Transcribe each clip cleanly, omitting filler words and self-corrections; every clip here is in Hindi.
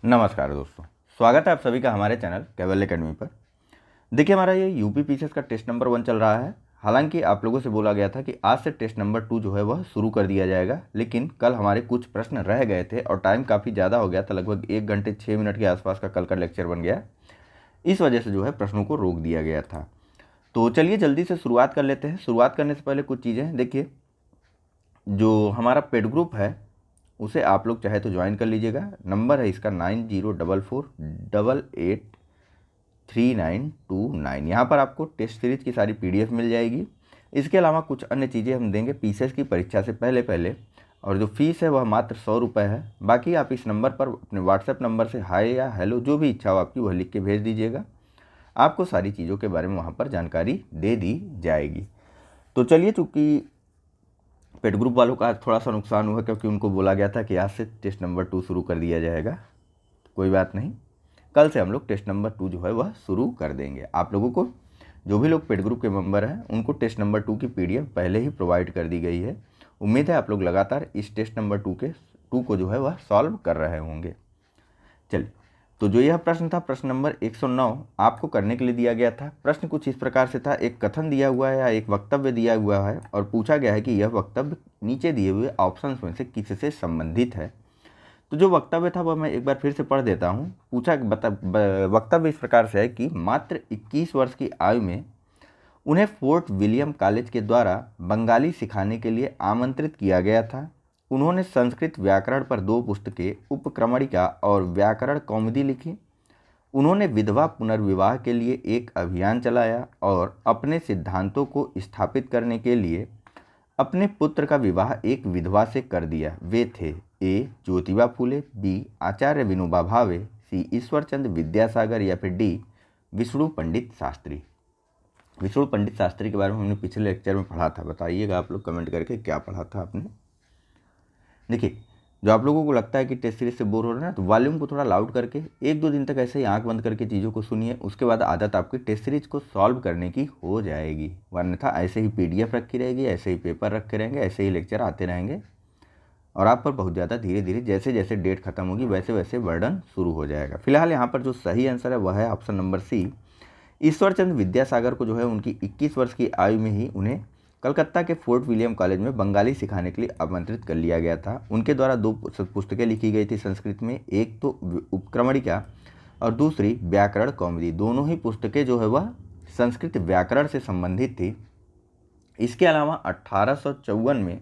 नमस्कार दोस्तों, स्वागत है आप सभी का हमारे चैनल केवल एकेडमी पर। देखिए, हमारा ये यूपी पीसीएस का टेस्ट नंबर 1 चल रहा है। हालांकि आप लोगों से बोला गया था कि आज से टेस्ट नंबर 2 जो है वह शुरू कर दिया जाएगा, लेकिन कल हमारे कुछ प्रश्न रह गए थे और टाइम काफ़ी ज़्यादा हो गया था, लगभग 1 घंटे 6 मिनट के आसपास का कल का लेक्चर बन गया। इस वजह से जो है प्रश्नों को रोक दिया गया था। तो चलिए जल्दी से शुरुआत कर लेते हैं। शुरुआत करने से पहले कुछ चीज़ें देखिए, जो हमारा पेड ग्रुप है उसे आप लोग चाहे तो ज्वाइन कर लीजिएगा। नंबर है इसका 9044883929। यहाँ पर आपको टेस्ट सीरीज की सारी पीडीएफ मिल जाएगी। इसके अलावा कुछ अन्य चीज़ें हम देंगे पीसीएस की परीक्षा से पहले पहले, और जो फीस है वह मात्र 100 रुपये है। बाकी आप इस नंबर पर अपने व्हाट्सएप नंबर से हाय या हेलो जो भी इच्छा हो आपकी वह लिख के भेज दीजिएगा। आपको सारी चीज़ों के बारे में वहाँ पर जानकारी दे दी जाएगी। तो चलिए, चूँकि पेड ग्रुप वालों का थोड़ा सा नुकसान हुआ क्योंकि उनको बोला गया था कि आज से टेस्ट नंबर 2 शुरू कर दिया जाएगा। कोई बात नहीं, कल से हम लोग टेस्ट नंबर 2 जो है वह शुरू कर देंगे। आप लोगों को, जो भी लोग पेड ग्रुप के मेंबर हैं, उनको टेस्ट नंबर 2 की पीडीएफ पहले ही प्रोवाइड कर दी गई है। उम्मीद है आप लोग लगातार इस टेस्ट नंबर 2 को जो है वह सॉल्व कर रहे होंगे। चलिए, तो जो यह प्रश्न था, प्रश्न नंबर 109 आपको करने के लिए दिया गया था। प्रश्न कुछ इस प्रकार से था, एक कथन दिया हुआ है या एक वक्तव्य दिया हुआ है और पूछा गया है कि यह वक्तव्य नीचे दिए हुए ऑप्शंस में से किससे संबंधित है। तो जो वक्तव्य था वह मैं एक बार फिर से पढ़ देता हूँ। वक्तव्य इस प्रकार से है कि मात्र 21 वर्ष की आयु में उन्हें फोर्ट विलियम कॉलेज के द्वारा बंगाली सिखाने के लिए आमंत्रित किया गया था। उन्होंने संस्कृत व्याकरण पर 2 पुस्तकें, उपक्रमणिका और व्याकरण कौमुदी लिखी। उन्होंने विधवा पुनर्विवाह के लिए एक अभियान चलाया और अपने सिद्धांतों को स्थापित करने के लिए अपने पुत्र का विवाह एक विधवा से कर दिया। वे थे ए. ज्योतिबा फूले, बी. आचार्य विनोबा भावे, सी. ईश्वरचंद्र विद्यासागर या फिर डी. विष्णु पंडित शास्त्री। विष्णु पंडित शास्त्री के बारे में हमने पिछले लेक्चर में पढ़ा था। बताइएगा आप लोग कमेंट करके क्या पढ़ा था आपने। देखिए, जो आप लोगों को लगता है कि टेस्ट सीरीज से बोर हो रहे हैं ना, तो वॉल्यूम को थोड़ा लाउड करके 1-2 दिन तक ऐसे ही आंख बंद करके चीज़ों को सुनिए। उसके बाद आदत आपकी टेस्ट सीरीज को सॉल्व करने की हो जाएगी। वरना ऐसे ही पीडीएफ रखी रहेगी, ऐसे ही पेपर रखे रहेंगे, ऐसे ही लेक्चर आते रहेंगे और आप पर बहुत ज़्यादा धीरे धीरे जैसे जैसे डेट खत्म होगी वैसे वैसे बर्डन शुरू हो जाएगा। फिलहाल यहाँ पर जो सही आंसर है वह है option number C. Ishwarchandra Vidyasagar को जो है उनकी 21 वर्ष की आयु में ही उन्हें कलकत्ता के फोर्ट विलियम कॉलेज में बंगाली सिखाने के लिए आमंत्रित कर लिया गया था। उनके द्वारा 2 पुस्तकें लिखी गई थी संस्कृत में, एक तो उपक्रमणिका और दूसरी व्याकरण कौमुदी। दोनों ही पुस्तकें जो है वह संस्कृत व्याकरण से संबंधित थी। इसके अलावा 1854 में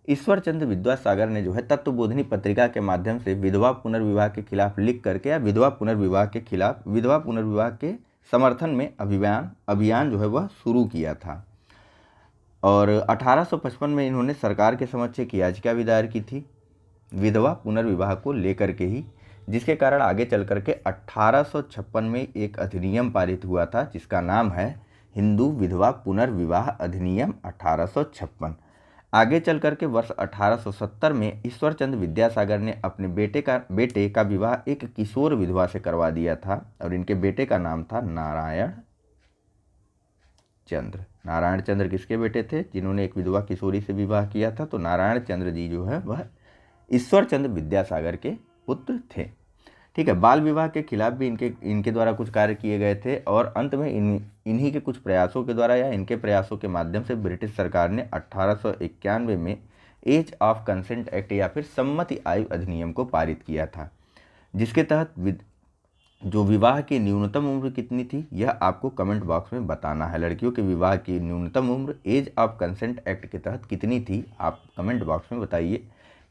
ईश्वरचंद्र विद्यासागर ने जो है तत्वबोधिनी पत्रिका के माध्यम से विधवा पुनर्विवाह के खिलाफ लिख करके या विधवा पुनर्विवाह के समर्थन में अभियान जो है वह शुरू किया था। और 1855 में इन्होंने सरकार के समक्ष एक याचिका भी दायर की थी विधवा पुनर्विवाह को लेकर के ही, जिसके कारण आगे चल करके 1856 में एक अधिनियम पारित हुआ था जिसका नाम है हिंदू विधवा पुनर्विवाह अधिनियम 1856। आगे चल करके वर्ष 1870 में ईश्वरचंद्र विद्यासागर ने अपने बेटे का विवाह एक किशोर विधवा से करवा दिया था और इनके बेटे का नाम था नारायण चंद्र। नारायण चंद्र किसके बेटे थे? जिन्होंने एक विधवा किशोरी से विवाह किया था। तो नारायण चंद्र जी जो है वह ईश्वरचंद्र विद्यासागर के पुत्र थे। ठीक है, बाल विवाह के खिलाफ भी इनके द्वारा कुछ कार्य किए गए थे और अंत में इन्हीं के कुछ प्रयासों के द्वारा या इनके प्रयासों के माध्यम से ब्रिटिश सरकार ने 1891 में एज ऑफ कंसेंट एक्ट या फिर सम्मति आयु अधिनियम को पारित किया था, जिसके तहत जो विवाह की न्यूनतम उम्र कितनी थी यह आपको कमेंट बॉक्स में बताना है। लड़कियों के विवाह की न्यूनतम उम्र एज ऑफ कंसेंट एक्ट के तहत कितनी थी आप कमेंट बॉक्स में बताइए,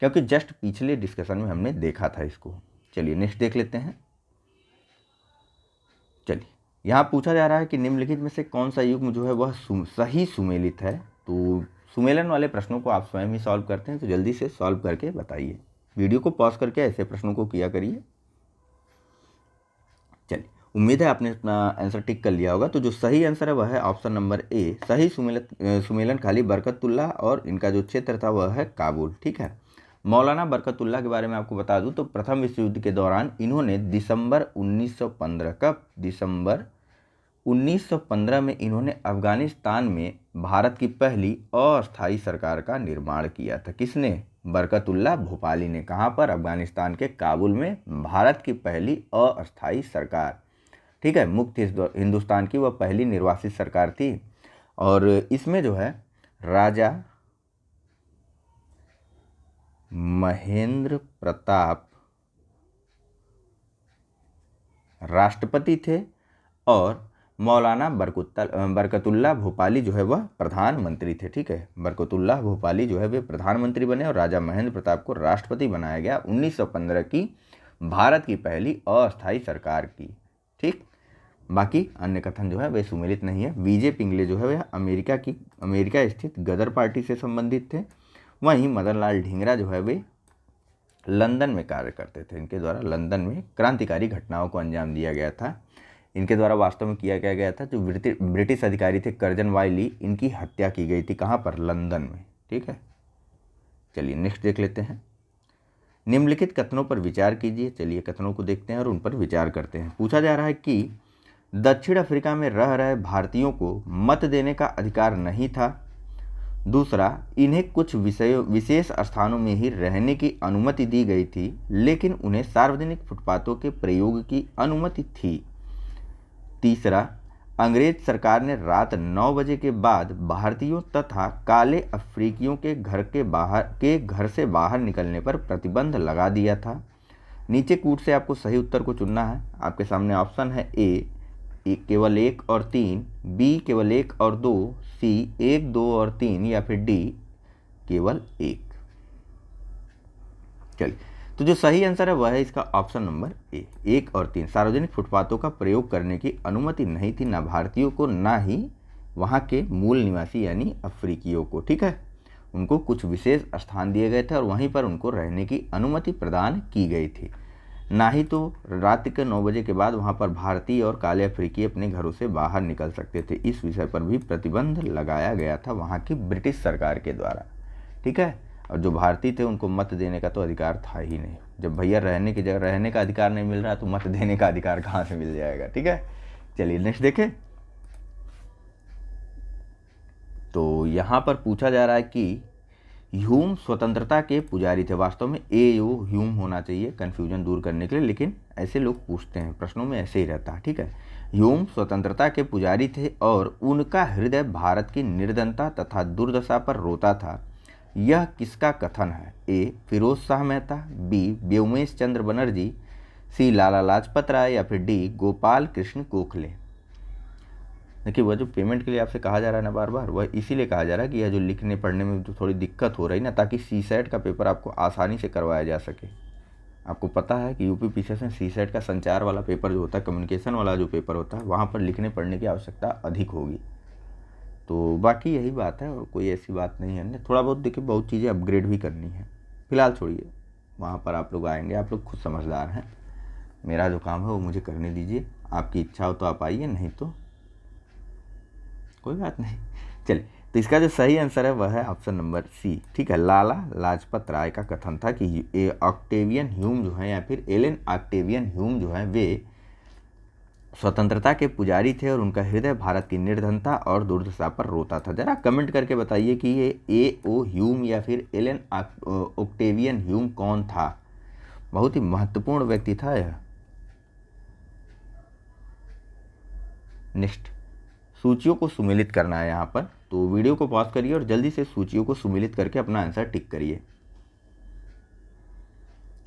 क्योंकि जस्ट पिछले डिस्कशन में हमने देखा था इसको। चलिए नेक्स्ट देख लेते हैं। चलिए, यहाँ पूछा जा रहा है कि निम्नलिखित में से कौन सा युग्म जो है वह सही सुमेलित है। तो सुमेलन वाले प्रश्नों को आप स्वयं ही सॉल्व करते हैं, तो जल्दी से सॉल्व करके बताइए। वीडियो को पॉज करके ऐसे प्रश्नों को किया करिए। चलिए, उम्मीद है आपने अपना आंसर टिक कर लिया होगा। तो जो सही आंसर है वह है ऑप्शन नंबर ए। सही सुमेलन खाली बरकतुल्लाह और इनका जो क्षेत्र था वह है काबुल। ठीक है, मौलाना बरकतुल्लाह के बारे में आपको बता दूं तो प्रथम विश्व युद्ध के दौरान इन्होंने दिसंबर 1915 में इन्होंने अफगानिस्तान में भारत की पहली अस्थायी सरकार का निर्माण किया था? किसने? बरकतुल्लाह भोपाली ने। कहाँ पर? अफगानिस्तान के काबुल में भारत की पहली अस्थायी सरकार, ठीक है, मुक्त हिंदुस्तान की वह पहली निर्वासित सरकार थी। और इसमें जो है राजा महेंद्र प्रताप राष्ट्रपति थे और मौलाना बरकतुल्लाह भोपाली जो है वह प्रधानमंत्री थे, ठीक है। बरकतुल्लाह भोपाली जो है वे प्रधानमंत्री बने और राजा महेंद्र प्रताप को राष्ट्रपति बनाया गया 1915 की भारत की पहली अस्थायी सरकार की, ठीक। बाकी अन्य कथन जो है वे सुमेलित नहीं है। विजय पिंगले जो है वह अमेरिका स्थित गदर पार्टी से संबंधित थे। वहीं मदन लाल ढींगरा जो है वे लंदन में कार्य करते थे। इनके द्वारा लंदन में क्रांतिकारी घटनाओं को अंजाम दिया गया था। इनके द्वारा वास्तव में किया क्या गया था? जो ब्रिटिश अधिकारी थे कर्जन वाइली, इनकी हत्या की गई थी। कहाँ पर? लंदन में, ठीक है। चलिए नेक्स्ट देख लेते हैं। निम्नलिखित कथनों पर विचार कीजिए। चलिए कथनों को देखते हैं और उन पर विचार करते हैं। पूछा जा रहा है कि दक्षिण अफ्रीका में रह रहे भारतीयों को मत देने का अधिकार नहीं था। दूसरा, इन्हें कुछ विशेष स्थानों में ही रहने की अनुमति दी गई थी, लेकिन उन्हें सार्वजनिक फुटपाथों के प्रयोग की अनुमति थी। तीसरा, अंग्रेज सरकार ने रात 9 बजे के बाद भारतीयों तथा काले अफ्रीकियों के घर से बाहर निकलने पर प्रतिबंध लगा दिया था। नीचे कूट से आपको सही उत्तर को चुनना है। आपके सामने ऑप्शन है ए केवल 1 और 3, बी केवल 1 और 2, सी 1, 2 और 3 या फिर डी केवल 1। चलिए, तो जो सही आंसर है वह है इसका ऑप्शन नंबर ए, 1 और 3। सार्वजनिक फुटपाथों का प्रयोग करने की अनुमति नहीं थी, ना भारतीयों को ना ही वहाँ के मूल निवासी यानी अफ्रीकियों को, ठीक है। उनको कुछ विशेष स्थान दिए गए थे और वहीं पर उनको रहने की अनुमति प्रदान की गई थी। ना ही तो रात के 9 बजे के बाद वहाँ पर भारतीय और काले अफ्रीकी अपने घरों से बाहर निकल सकते थे। इस विषय पर भी प्रतिबंध लगाया गया था वहाँ की ब्रिटिश सरकार के द्वारा, ठीक है। और जो भारतीय थे उनको मत देने का तो अधिकार था ही नहीं। जब भैया रहने की जगह रहने का अधिकार नहीं मिल रहा तो मत देने का अधिकार कहाँ से मिल जाएगा, ठीक है। चलिए नेक्स्ट देखें। तो यहाँ पर पूछा जा रहा है कि ह्यूम स्वतंत्रता के पुजारी थे। वास्तव में ए.ओ. ह्यूम होना चाहिए कन्फ्यूजन दूर करने के लिए, लेकिन ऐसे लोग पूछते हैं प्रश्नों में, ऐसे ही रहता है, ठीक है। ह्यूम स्वतंत्रता के पुजारी थे और उनका हृदय भारत की निर्धनता तथा दुर्दशा पर रोता था। यह किसका कथन है? ए. फिरोज शाह मेहता, बी. व्योमेश चंद्र बनर्जी, सी. लाला लाजपत राय या फिर डी. गोपाल कृष्ण गोखले। देखिए, वह जो पेमेंट के लिए आपसे कहा जा रहा है ना बार बार, वह इसीलिए कहा जा रहा है कि यह जो लिखने पढ़ने में जो थोड़ी दिक्कत हो रही ना, ताकि सीसेट का पेपर आपको आसानी से करवाया जा सके। आपको पता है कि यूपी पीसीएस में सीसेट का संचार वाला पेपर जो होता है, कम्युनिकेशन वाला जो पेपर होता है, वहाँ पर लिखने पढ़ने की आवश्यकता अधिक होगी। तो बाकी यही बात है और कोई ऐसी बात नहीं है। थोड़ा बहुत देखिए, बहुत चीज़ें अपग्रेड भी करनी है। फिलहाल छोड़िए, वहाँ पर आप लोग आएंगे, आप लोग खुद समझदार हैं। मेरा जो काम है वो मुझे करने दीजिए। आपकी इच्छा हो तो आप आइए, नहीं तो कोई बात नहीं। चलिए, तो इसका जो सही आंसर है वह है ऑप्शन नंबर सी, ठीक है। लाला लाजपत राय का कथन था कि ऑक्टेवियन ह्यूम जो है या फिर एलन ऑक्टेवियन ह्यूम जो है वे स्वतंत्रता के पुजारी थे और उनका हृदय भारत की निर्धनता और दुर्दशा पर रोता था। जरा कमेंट करके बताइए कि ये ए.ओ. ह्यूम या फिर एलन ऑक्टेवियन ह्यूम कौन था। बहुत ही महत्वपूर्ण व्यक्ति था यह। नेक्स्ट, सूचियों को सुमेलित करना है यहाँ पर, तो वीडियो को पॉज करिए और जल्दी से सूचियों को सुमेलित करके अपना आंसर टिक करिए।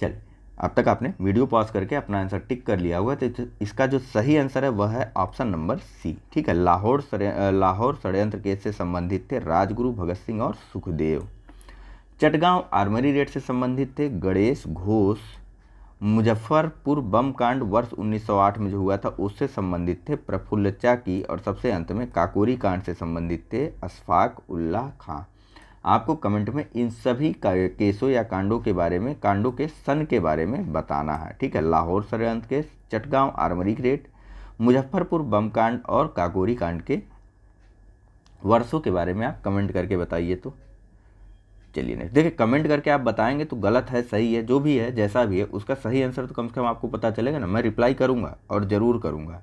चलिए, अब तक आपने वीडियो पॉज करके अपना आंसर टिक कर लिया होगा, तो इसका जो सही आंसर है वह है ऑप्शन नंबर सी, ठीक है। लाहौर षड्यंत्र केस से संबंधित थे राजगुरु भगत सिंह और सुखदेव। चटगांव आर्मरी रेड से संबंधित थे गणेश घोष। मुजफ्फरपुर बम कांड वर्ष 1908 में जो हुआ था उससे संबंधित थे प्रफुल्ल चाकी। और सबसे अंत में काकोरी कांड से संबंधित थे अशफाक उल्लाह खां। आपको कमेंट में इन सभी केसों या कांडों के बारे में, कांडों के सन के बारे में बताना है, ठीक है। लाहौर षड्यंत्र case, Chittagong armoury raid, Muzaffarpur bomb कांड और काकोरी कांड के वर्षों के बारे में आप कमेंट करके बताइए। तो चलिए नेक्स्ट देखिए, कमेंट करके आप बताएंगे तो गलत है सही है जो भी है जैसा भी है उसका सही आंसर तो कम से कम आपको पता चलेगा ना। मैं रिप्लाई करूंगा और ज़रूर करूंगा,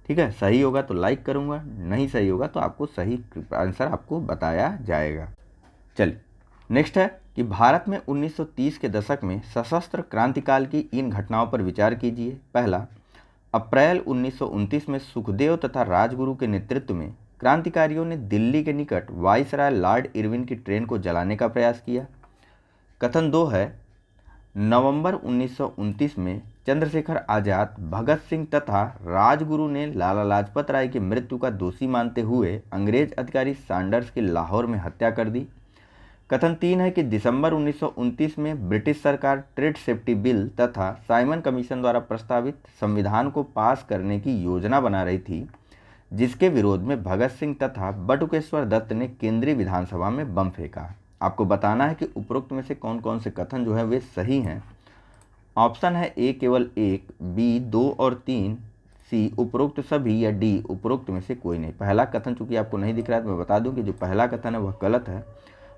ठीक है, सही होगा तो लाइक करूँगा, नहीं सही होगा तो आपको सही आंसर आपको बताया जाएगा। चलिए नेक्स्ट है कि भारत में 1930 के दशक में सशस्त्र क्रांतिकाल की इन घटनाओं पर विचार कीजिए। पहला, अप्रैल 1929 में सुखदेव तथा राजगुरु के नेतृत्व में क्रांतिकारियों ने दिल्ली के निकट वाइसराय लॉर्ड इरविन की ट्रेन को जलाने का प्रयास किया। कथन 2 है, नवंबर 1929 में चंद्रशेखर आज़ाद, भगत सिंह तथा राजगुरु ने लाला लाजपत राय की मृत्यु का दोषी मानते हुए अंग्रेज अधिकारी सैंडर्स की लाहौर में हत्या कर दी। कथन 3 है कि दिसंबर 1929 में ब्रिटिश सरकार ट्रेड सेफ्टी बिल तथा साइमन कमीशन द्वारा प्रस्तावित संविधान को पास करने की योजना बना रही थी, जिसके विरोध में भगत सिंह तथा बटुकेश्वर दत्त ने केंद्रीय विधानसभा में बम फेंका। आपको बताना है कि उपरोक्त में से कौन कौन से कथन जो है वे सही हैं। ऑप्शन है ए केवल 1, बी 2 और 3, सी उपरोक्त सभी, या डी उपरोक्त में से कोई नहीं। पहला कथन चूंकि आपको नहीं दिख रहा है तो मैं बता दूं कि जो पहला कथन है वह गलत है।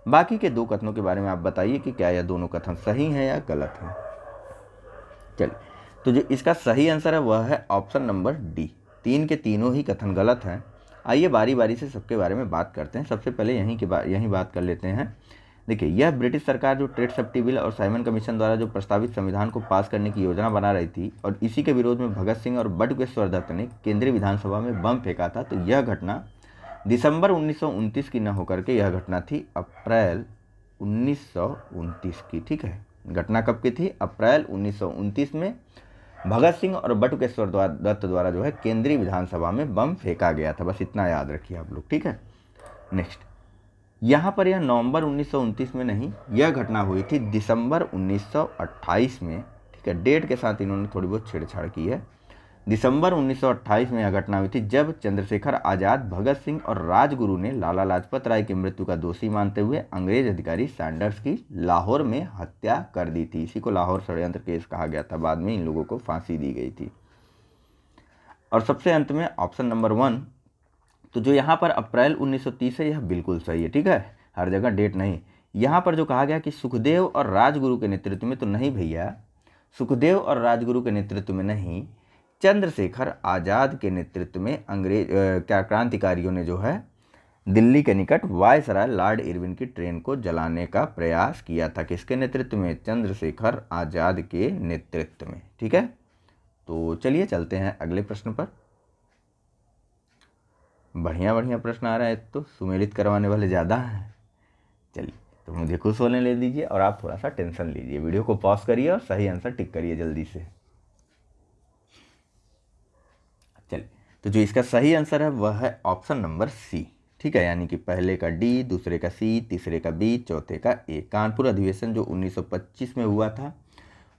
बाकी के 2 कथनों के बारे में आप बताइए कि क्या यह दोनों कथन सही हैं या गलत हैं। चलिए, तो जो इसका सही आंसर है वह है ऑप्शन नंबर डी। 3 के तीनों ही कथन गलत हैं। आइए बारी बारी से सबके बारे में बात करते हैं। सबसे पहले यहीं बात कर लेते हैं। देखिए, यह ब्रिटिश सरकार जो ट्रेड सेफ्टी बिल और साइमन कमीशन द्वारा जो प्रस्तावित संविधान को पास करने की योजना बना रही थी और इसी के विरोध में भगत सिंह और बटुकेश्वर दत्त ने केंद्रीय विधानसभा में बम फेंका था, तो यह घटना दिसंबर 1929 की न होकर के यह घटना थी अप्रैल 1929 की। ठीक है, घटना कब की थी? अप्रैल 1929 में भगत सिंह और बटुकेश्वर दत्त द्वारा जो है केंद्रीय विधानसभा में बम फेंका गया था। बस इतना याद रखिए आप लोग। ठीक है, नेक्स्ट, यहाँ पर यह नवंबर 1929 में नहीं, यह घटना हुई थी दिसंबर 1928 में। ठीक है, डेट के साथ इन्होंने थोड़ी बहुत छेड़छाड़ की है। दिसंबर 1928 में यह घटना हुई थी जब चंद्रशेखर आज़ाद, भगत सिंह और राजगुरु ने लाला लाजपत राय की मृत्यु का दोषी मानते हुए अंग्रेज अधिकारी सैंडर्स की लाहौर में हत्या कर दी थी। इसी को लाहौर षड्यंत्र केस कहा गया था। बाद में इन लोगों को फांसी दी गई थी। और सबसे अंत में ऑप्शन नंबर 1, तो जो यहाँ पर अप्रैल 1930 है यह बिल्कुल सही है। ठीक है, हर जगह डेट नहीं। यहाँ पर जो कहा गया कि सुखदेव और राजगुरु के नेतृत्व में, तो नहीं भैया, सुखदेव और राजगुरु के नेतृत्व में नहीं, चंद्रशेखर आज़ाद के नेतृत्व में क्रांतिकारियों ने जो है दिल्ली के निकट वायसराय लॉर्ड इरविन की ट्रेन को जलाने का प्रयास किया था। किसके नेतृत्व में? चंद्रशेखर आज़ाद के नेतृत्व में। ठीक है, तो चलिए चलते हैं अगले प्रश्न पर। बढ़िया बढ़िया प्रश्न आ रहा है, तो सुमेलित करवाने वाले ज़्यादा हैं। चलिए, तो मुझे खुश होने ले दीजिए और आप थोड़ा सा टेंशन लीजिए। वीडियो को पॉज करिए और सही आंसर टिक करिए जल्दी से। चलिए, तो जो इसका सही आंसर है वह है ऑप्शन नंबर सी। ठीक है, यानी कि पहले का डी, दूसरे का सी, तीसरे का बी, चौथे का ए। कानपुर अधिवेशन जो 1925 में हुआ था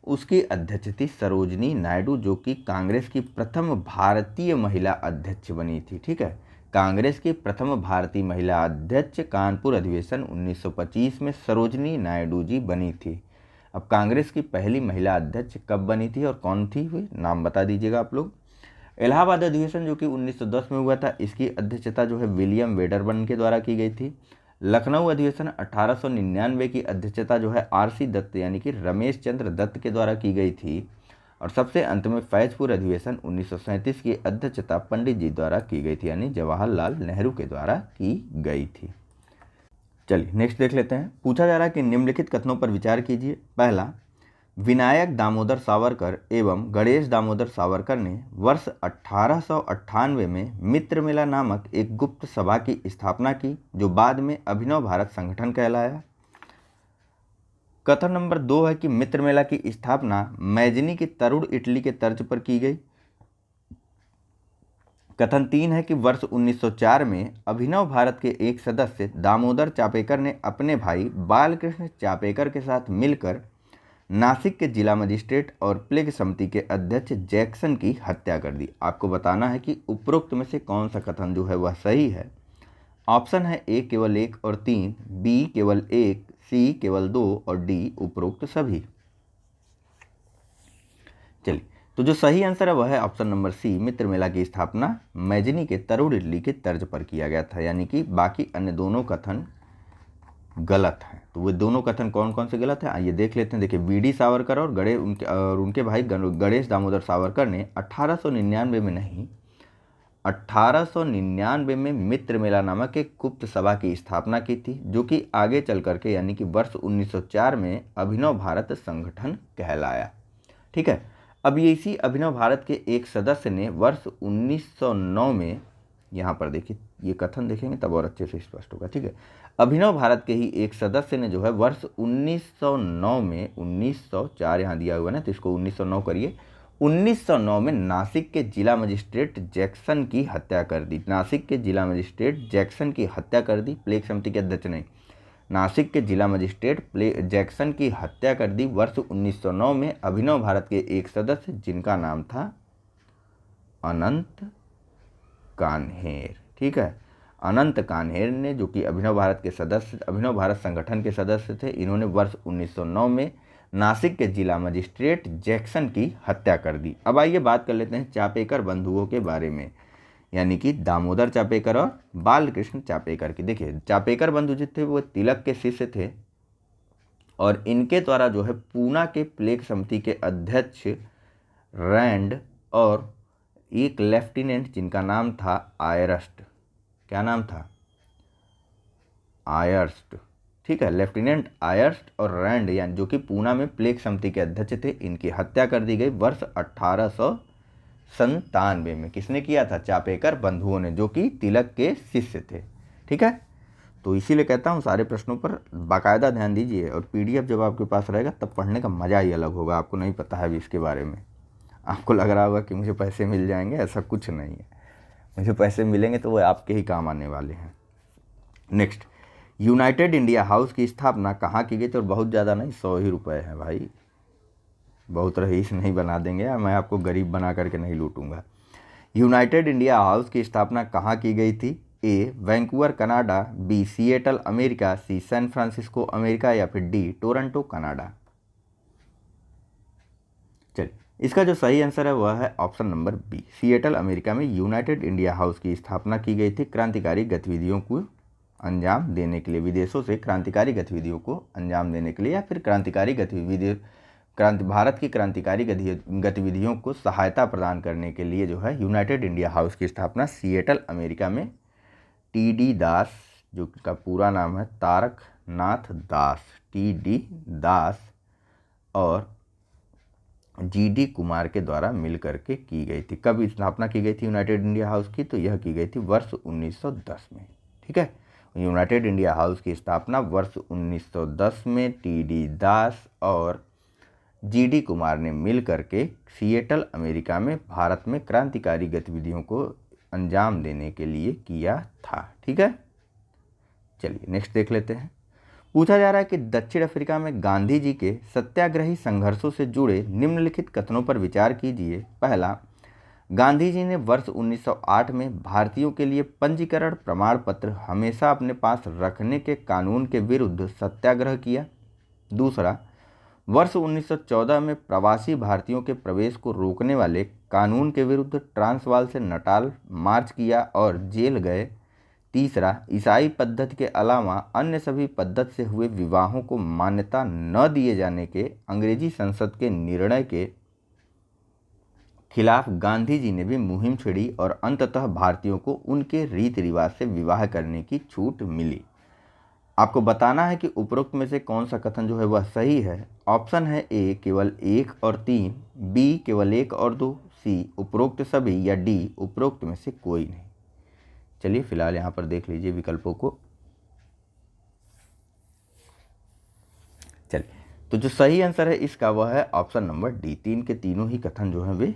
उसकी अध्यक्ष थी सरोजनी नायडू, जो कि कांग्रेस की प्रथम भारतीय महिला अध्यक्ष बनी थी। ठीक है, कांग्रेस की प्रथम भारतीय महिला अध्यक्ष कानपुर अधिवेशन 1925 में सरोजनी नायडू जी बनी थी। अब कांग्रेस की पहली महिला अध्यक्ष कब बनी थी और कौन थी वे, नाम बता दीजिएगा आप लोग। इलाहाबाद अधिवेशन जो कि 1910 में हुआ था, इसकी अध्यक्षता जो है विलियम वेडरबर्न के द्वारा की गई थी। लखनऊ अधिवेशन 1899 की अध्यक्षता जो है आरसी दत्त यानी कि रमेश चंद्र दत्त के द्वारा की गई थी। और सबसे अंत में फैजपुर अधिवेशन 1937 की अध्यक्षता पंडित जी द्वारा की गई थी, यानी जवाहरलाल नेहरू के द्वारा की गई थी। चलिए नेक्स्ट देख लेते हैं। पूछा जा रहा है कि निम्नलिखित कथनों पर विचार कीजिए। पहला, विनायक दामोदर सावरकर एवं गणेश दामोदर सावरकर ने वर्ष 1898 में मित्र मेला नामक एक गुप्त सभा की स्थापना की, जो बाद में अभिनव भारत संगठन कहलाया। कथन नंबर 2 है कि मित्र मेला की स्थापना मैजनी की तरुण इटली के तर्ज पर की गई। कथन 3 है कि वर्ष 1904 में अभिनव भारत के एक सदस्य दामोदर चापेकर ने अपने भाई बालकृष्ण चापेकर के साथ मिलकर नासिक के जिला मजिस्ट्रेट और प्लेग समिति के अध्यक्ष जैक्सन की हत्या कर दी। आपको बताना है कि उपरोक्त में से कौन सा कथन जो है वह सही है। ऑप्शन है ए केवल 1 और 3, बी केवल 1, सी केवल 2 और डी उपरोक्त सभी। चलिए, तो जो सही आंसर है वह है ऑप्शन नंबर सी, मित्र मेला की स्थापना मैजनी के तरुण इटली के तर्ज पर किया गया था, यानी कि बाकी अन्य दोनों कथन गलत हैं। तो वो दोनों कथन कौन कौन से गलत हैं आइए देख लेते हैं। देखिए, बीडी सावरकर और उनके भाई गणेश दामोदर सावरकर ने 1899 में नहीं, 1899 में मित्र मेला नामक एक गुप्त सभा की स्थापना की थी, जो कि आगे चल करके यानी कि वर्ष 1904 में अभिनव भारत संगठन कहलाया। ठीक है। अब ये इसी अभिनव भारत के एक सदस्य ने वर्ष 1909 में, यहाँ पर देखिए ये कथन देखेंगे तब और अच्छे से स्पष्ट होगा। ठीक है। अभिनव भारत के ही एक सदस्य ने जो है वर्ष 1909 में, 1904 यहाँ दिया हुआ है ना, तो इसको 1909 करिए, 1909 में नासिक के जिला मजिस्ट्रेट जैक्सन की हत्या कर दी। नासिक के जिला मजिस्ट्रेट जैक्सन की हत्या कर दी, प्लेग समिति के अध्यक्ष ने नासिक के जिला मजिस्ट्रेट जैक्सन की हत्या कर दी वर्ष 1909 में अभिनव भारत के एक सदस्य, जिनका नाम था अनंत कान्हेर। ठीक है। अनंत कान्हेर ने, जो कि अभिनव भारत के सदस्य, अभिनव भारत संगठन के सदस्य थे, इन्होंने वर्ष 1909 में नासिक के जिला मजिस्ट्रेट जैक्सन की हत्या कर दी। अब आइए बात कर लेते हैं चापेकर बंधुओं के बारे में, यानी कि दामोदर चापेकर और बालकृष्ण चापेकर की। देखिए चापेकर बंधु जो थे वो तिलक के शिष्य थे और इनके द्वारा जो है पूना के प्लेग समिति के अध्यक्ष रैंड और एक लेफ्टिनेंट जिनका नाम था आयरस्ट, क्या नाम था, आयरस्ट। ठीक है। लेफ्टिनेंट आयरस्ट और रैंड, यानी जो कि पूना में प्लेग समिति के अध्यक्ष थे, इनकी हत्या कर दी गई वर्ष 1897 में। किसने किया था? चापेकर बंधुओं ने, जो कि तिलक के शिष्य थे। ठीक है। तो इसीलिए कहता हूँ सारे प्रश्नों पर बाकायदा ध्यान दीजिए, और पीडीएफ जब आपके पास रहेगा तब पढ़ने का मज़ा ही अलग होगा। आपको नहीं पता है अभी इसके बारे में, आपको लग रहा होगा कि मुझे पैसे मिल जाएंगे, ऐसा कुछ नहीं है। मुझे पैसे मिलेंगे तो वो आपके ही काम आने वाले हैं। नेक्स्ट, यूनाइटेड इंडिया हाउस की स्थापना कहाँ की गई थी? और बहुत ज़्यादा नहीं, 100 ही रुपये है भाई, बहुत रईस नहीं बना देंगे यार, मैं आपको गरीब बना करके नहीं लूटूंगा। यूनाइटेड इंडिया हाउस की स्थापना कहाँ की गई थी? A Vancouver Canada, B Seattle America, C San Francisco, या फिर डी टोरंटो कनाडा। चलिए इसका जो सही आंसर है वह है option number B, Seattle America में यूनाइटेड इंडिया हाउस की स्थापना की गई थी क्रांतिकारी गतिविधियों को अंजाम देने के लिए, विदेशों से क्रांतिकारी गतिविधियों को अंजाम देने के लिए, या फिर क्रांतिकारी गतिविधि भारत की क्रांतिकारी गतिविधियों को सहायता प्रदान करने के लिए जो है यूनाइटेड इंडिया हाउस की स्थापना सिएटल अमेरिका में टी.डी. दास, जो का पूरा नाम है तारक नाथ दास, टी.डी. दास और जी.डी. कुमार के द्वारा मिल करके की गई थी। कब स्थापना की गई थी यूनाइटेड इंडिया हाउस की? तो यह की गई थी वर्ष 1910 में। ठीक है। यूनाइटेड इंडिया हाउस की स्थापना वर्ष 1910 में टी.डी. दास और जी.डी. कुमार ने मिल करके सिएटल अमेरिका में भारत में क्रांतिकारी गतिविधियों को अंजाम देने के लिए किया था। ठीक है। चलिए नेक्स्ट देख लेते हैं। पूछा जा रहा है कि दक्षिण अफ्रीका में गांधी जी के सत्याग्रही संघर्षों से जुड़े निम्नलिखित कथनों पर विचार कीजिए। पहला, गांधी जी ने वर्ष 1908 में भारतीयों के लिए पंजीकरण प्रमाण पत्र हमेशा अपने पास रखने के कानून के विरुद्ध सत्याग्रह किया। दूसरा, वर्ष 1914 में प्रवासी भारतीयों के प्रवेश को रोकने वाले कानून के विरुद्ध ट्रांसवाल से नटाल मार्च किया और जेल गए। तीसरा, ईसाई पद्धति के अलावा अन्य सभी पद्धति से हुए विवाहों को मान्यता न दिए जाने के अंग्रेजी संसद के निर्णय के खिलाफ गांधी जी ने भी मुहिम छेड़ी और अंततः भारतीयों को उनके रीति रिवाज से विवाह करने की छूट मिली। आपको बताना है कि उपरोक्त में से कौन सा कथन जो है वह सही है। ऑप्शन है ए केवल 1 और 3, बी केवल 1 और 2, सी उपरोक्त सभी, या डी उपरोक्त में से कोई नहीं। चलिए फिलहाल यहाँ पर देख लीजिए विकल्पों को। चलिए तो जो सही आंसर है इसका वह है ऑप्शन नंबर डी, 3 के तीनों ही कथन जो हैं वे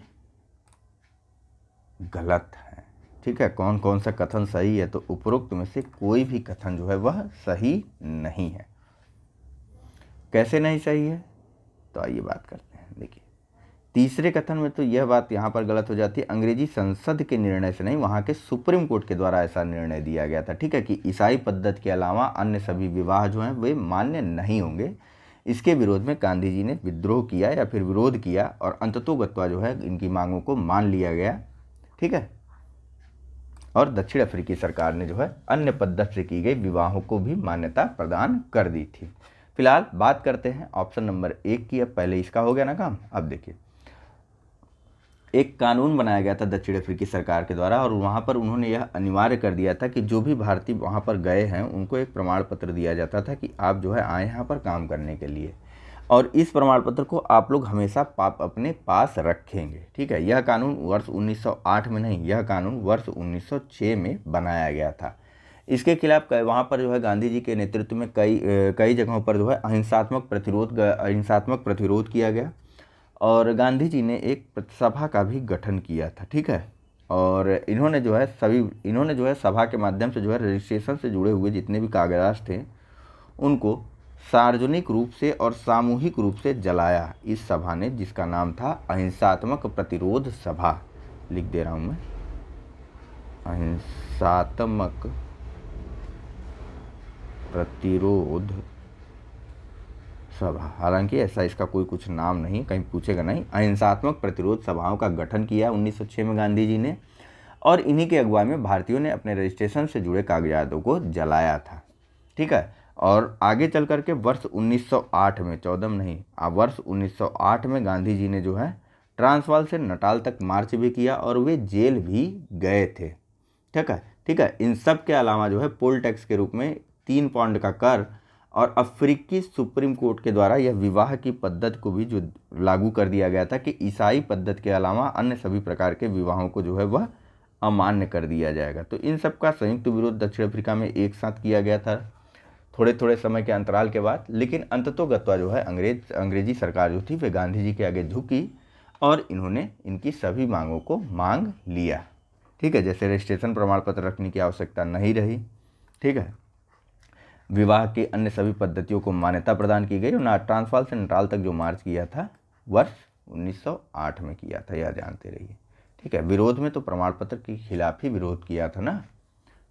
गलत हैं। ठीक है। कौन कौन सा कथन सही है? तो उपरोक्त में से कोई भी कथन जो है वह सही नहीं है। कैसे नहीं सही है? तो आइए बात करते हैं। देखिए तीसरे कथन में तो यह बात यहाँ पर गलत हो जाती है, अंग्रेजी संसद के निर्णय से नहीं, वहाँ के सुप्रीम कोर्ट के द्वारा ऐसा निर्णय दिया गया था। ठीक है, कि ईसाई पद्धति के अलावा अन्य सभी विवाह जो हैं वे मान्य नहीं होंगे। इसके विरोध में गांधी जी ने विद्रोह किया या फिर विरोध किया और अंततोगत्वा जो है इनकी मांगों को मान लिया गया। ठीक है। और दक्षिण अफ्रीकी सरकार ने जो है अन्य पद्धति से की गई विवाहों को भी मान्यता प्रदान कर दी थी। फिलहाल बात करते हैं ऑप्शन नंबर 1 की। अब पहले इसका हो गया ना काम, अब देखिए एक कानून बनाया गया था दक्षिण अफ्रीकी सरकार के द्वारा, और वहाँ पर उन्होंने यह अनिवार्य कर दिया था कि जो भी भारतीय वहाँ पर गए हैं उनको एक प्रमाण पत्र दिया जाता था कि आप जो है आए यहाँ पर काम करने के लिए, और इस प्रमाण पत्र को आप लोग हमेशा अपने पास रखेंगे। ठीक है, यह कानून वर्ष 1908 में नहीं, यह कानून वर्ष 1906 में बनाया गया था। इसके खिलाफ वहाँ पर जो है गांधी जी के नेतृत्व में कई जगहों पर जो है अहिंसात्मक प्रतिरोध किया गया, और गांधी जी ने एक सभा का भी गठन किया था। ठीक है, और इन्होंने जो है सभा के माध्यम से जो है रजिस्ट्रेशन से जुड़े हुए जितने भी कागजात थे उनको सार्वजनिक रूप से और सामूहिक रूप से जलाया इस सभा ने, जिसका नाम था अहिंसात्मक प्रतिरोध सभा। लिख दे रहा हूँ मैं, अहिंसात्मक प्रतिरोध सभा। हालांकि ऐसा इसका कोई कुछ नाम नहीं, कहीं पूछेगा नहीं। अहिंसात्मक प्रतिरोध सभाओं का गठन किया 1906 में गांधी जी ने, और इन्हीं के अगुवाई में भारतीयों ने अपने रजिस्ट्रेशन से जुड़े कागजातों को जलाया था। ठीक है, और आगे चल करके वर्ष 1908 में, 14 में नहीं, वर्ष 1908 में गांधी जी ने जो है ट्रांसवाल से नटाल तक मार्च भी किया, और वे जेल भी गए थे। ठीक है, इन सब के अलावा जो है पोल टैक्स के रूप में 3 पाउंड का कर, और अफ्रीकी सुप्रीम कोर्ट के द्वारा यह विवाह की पद्धति को भी जो लागू कर दिया गया था कि ईसाई पद्धति के अलावा अन्य सभी प्रकार के विवाहों को जो है वह अमान्य कर दिया जाएगा। तो इन सब का संयुक्त विरोध दक्षिण अफ्रीका में एक साथ किया गया था थोड़े थोड़े समय के अंतराल के बाद, लेकिन अंततोगत्वा जो है अंग्रेजी सरकार जो थी वे गांधी जी के आगे झुकी, और इन्होंने इनकी सभी मांगों को मांग लिया। ठीक है, जैसे रजिस्ट्रेशन प्रमाण पत्र रखने की आवश्यकता नहीं रही। ठीक है, विवाह के अन्य सभी पद्धतियों को मान्यता प्रदान की गई, और ट्रांसवाल से नटाल तक जो मार्च किया था वर्ष 1908 में किया था, यह जानते रहिए। ठीक है, विरोध में तो प्रमाण पत्र के खिलाफ ही विरोध किया था ना।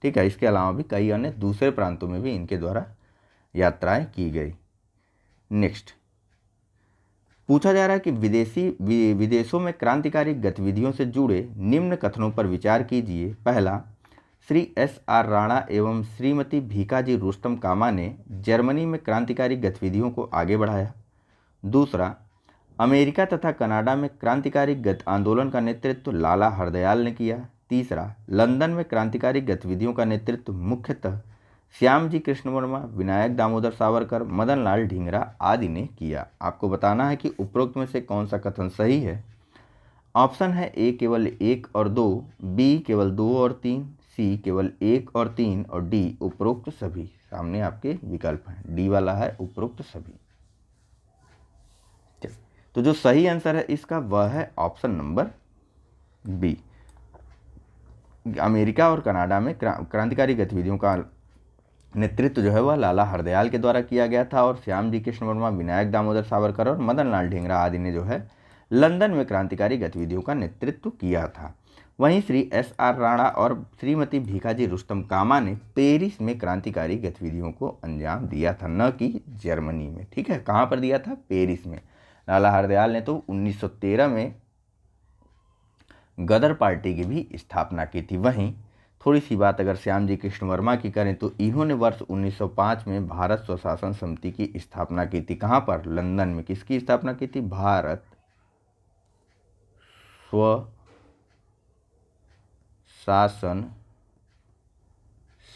ठीक है, इसके अलावा भी कई अन्य दूसरे प्रांतों में भी इनके द्वारा यात्राएं की गई। नेक्स्ट पूछा जा रहा है कि विदेशों में क्रांतिकारी गतिविधियों से जुड़े निम्न कथनों पर विचार कीजिए। पहला, श्री S.R. राणा एवं श्रीमती भीकाजी रुस्तम कामा ने जर्मनी में क्रांतिकारी गतिविधियों को आगे बढ़ाया। दूसरा, अमेरिका तथा कनाडा में क्रांतिकारी आंदोलन का नेतृत्व लाला हरदयाल ने किया। तीसरा, लंदन में क्रांतिकारी गतिविधियों का नेतृत्व मुख्यतः श्यामजी कृष्ण वर्मा, विनायक दामोदर सावरकर, मदन लाल ढींगरा आदि ने किया। आपको बताना है कि उपरोक्त में से कौन सा कथन सही है। ऑप्शन है ए केवल 1 और 2, बी केवल 2 और 3, सी केवल 1 और 3, और डी उपरोक्त सभी। सामने आपके विकल्प हैं, डी वाला है उपरोक्त सभी। तो जो सही आंसर है इसका वह है ऑप्शन नंबर बी। अमेरिका और कनाडा में क्रांतिकारी गतिविधियों का नेतृत्व जो है वह लाला हरदयाल के द्वारा किया गया था, और श्यामजी कृष्ण वर्मा, विनायक दामोदर सावरकर और मदन लाल ढींगरा आदि ने जो है लंदन में क्रांतिकारी गतिविधियों का नेतृत्व किया था। वहीं श्री S.R. राणा और श्रीमती भीकाजी रुस्तम कामा ने पेरिस में क्रांतिकारी गतिविधियों को अंजाम दिया था, न कि जर्मनी में। ठीक है, कहाँ पर दिया था? पेरिस में। लाला हरदयाल ने तो 1913 में गदर पार्टी की भी स्थापना की थी। वहीं थोड़ी सी बात अगर श्यामजी कृष्ण वर्मा की करें तो इन्होंने वर्ष 1905 में भारत स्वशासन समिति की स्थापना की थी। कहाँ पर? लंदन में। किसकी स्थापना की थी? भारत स्वशासन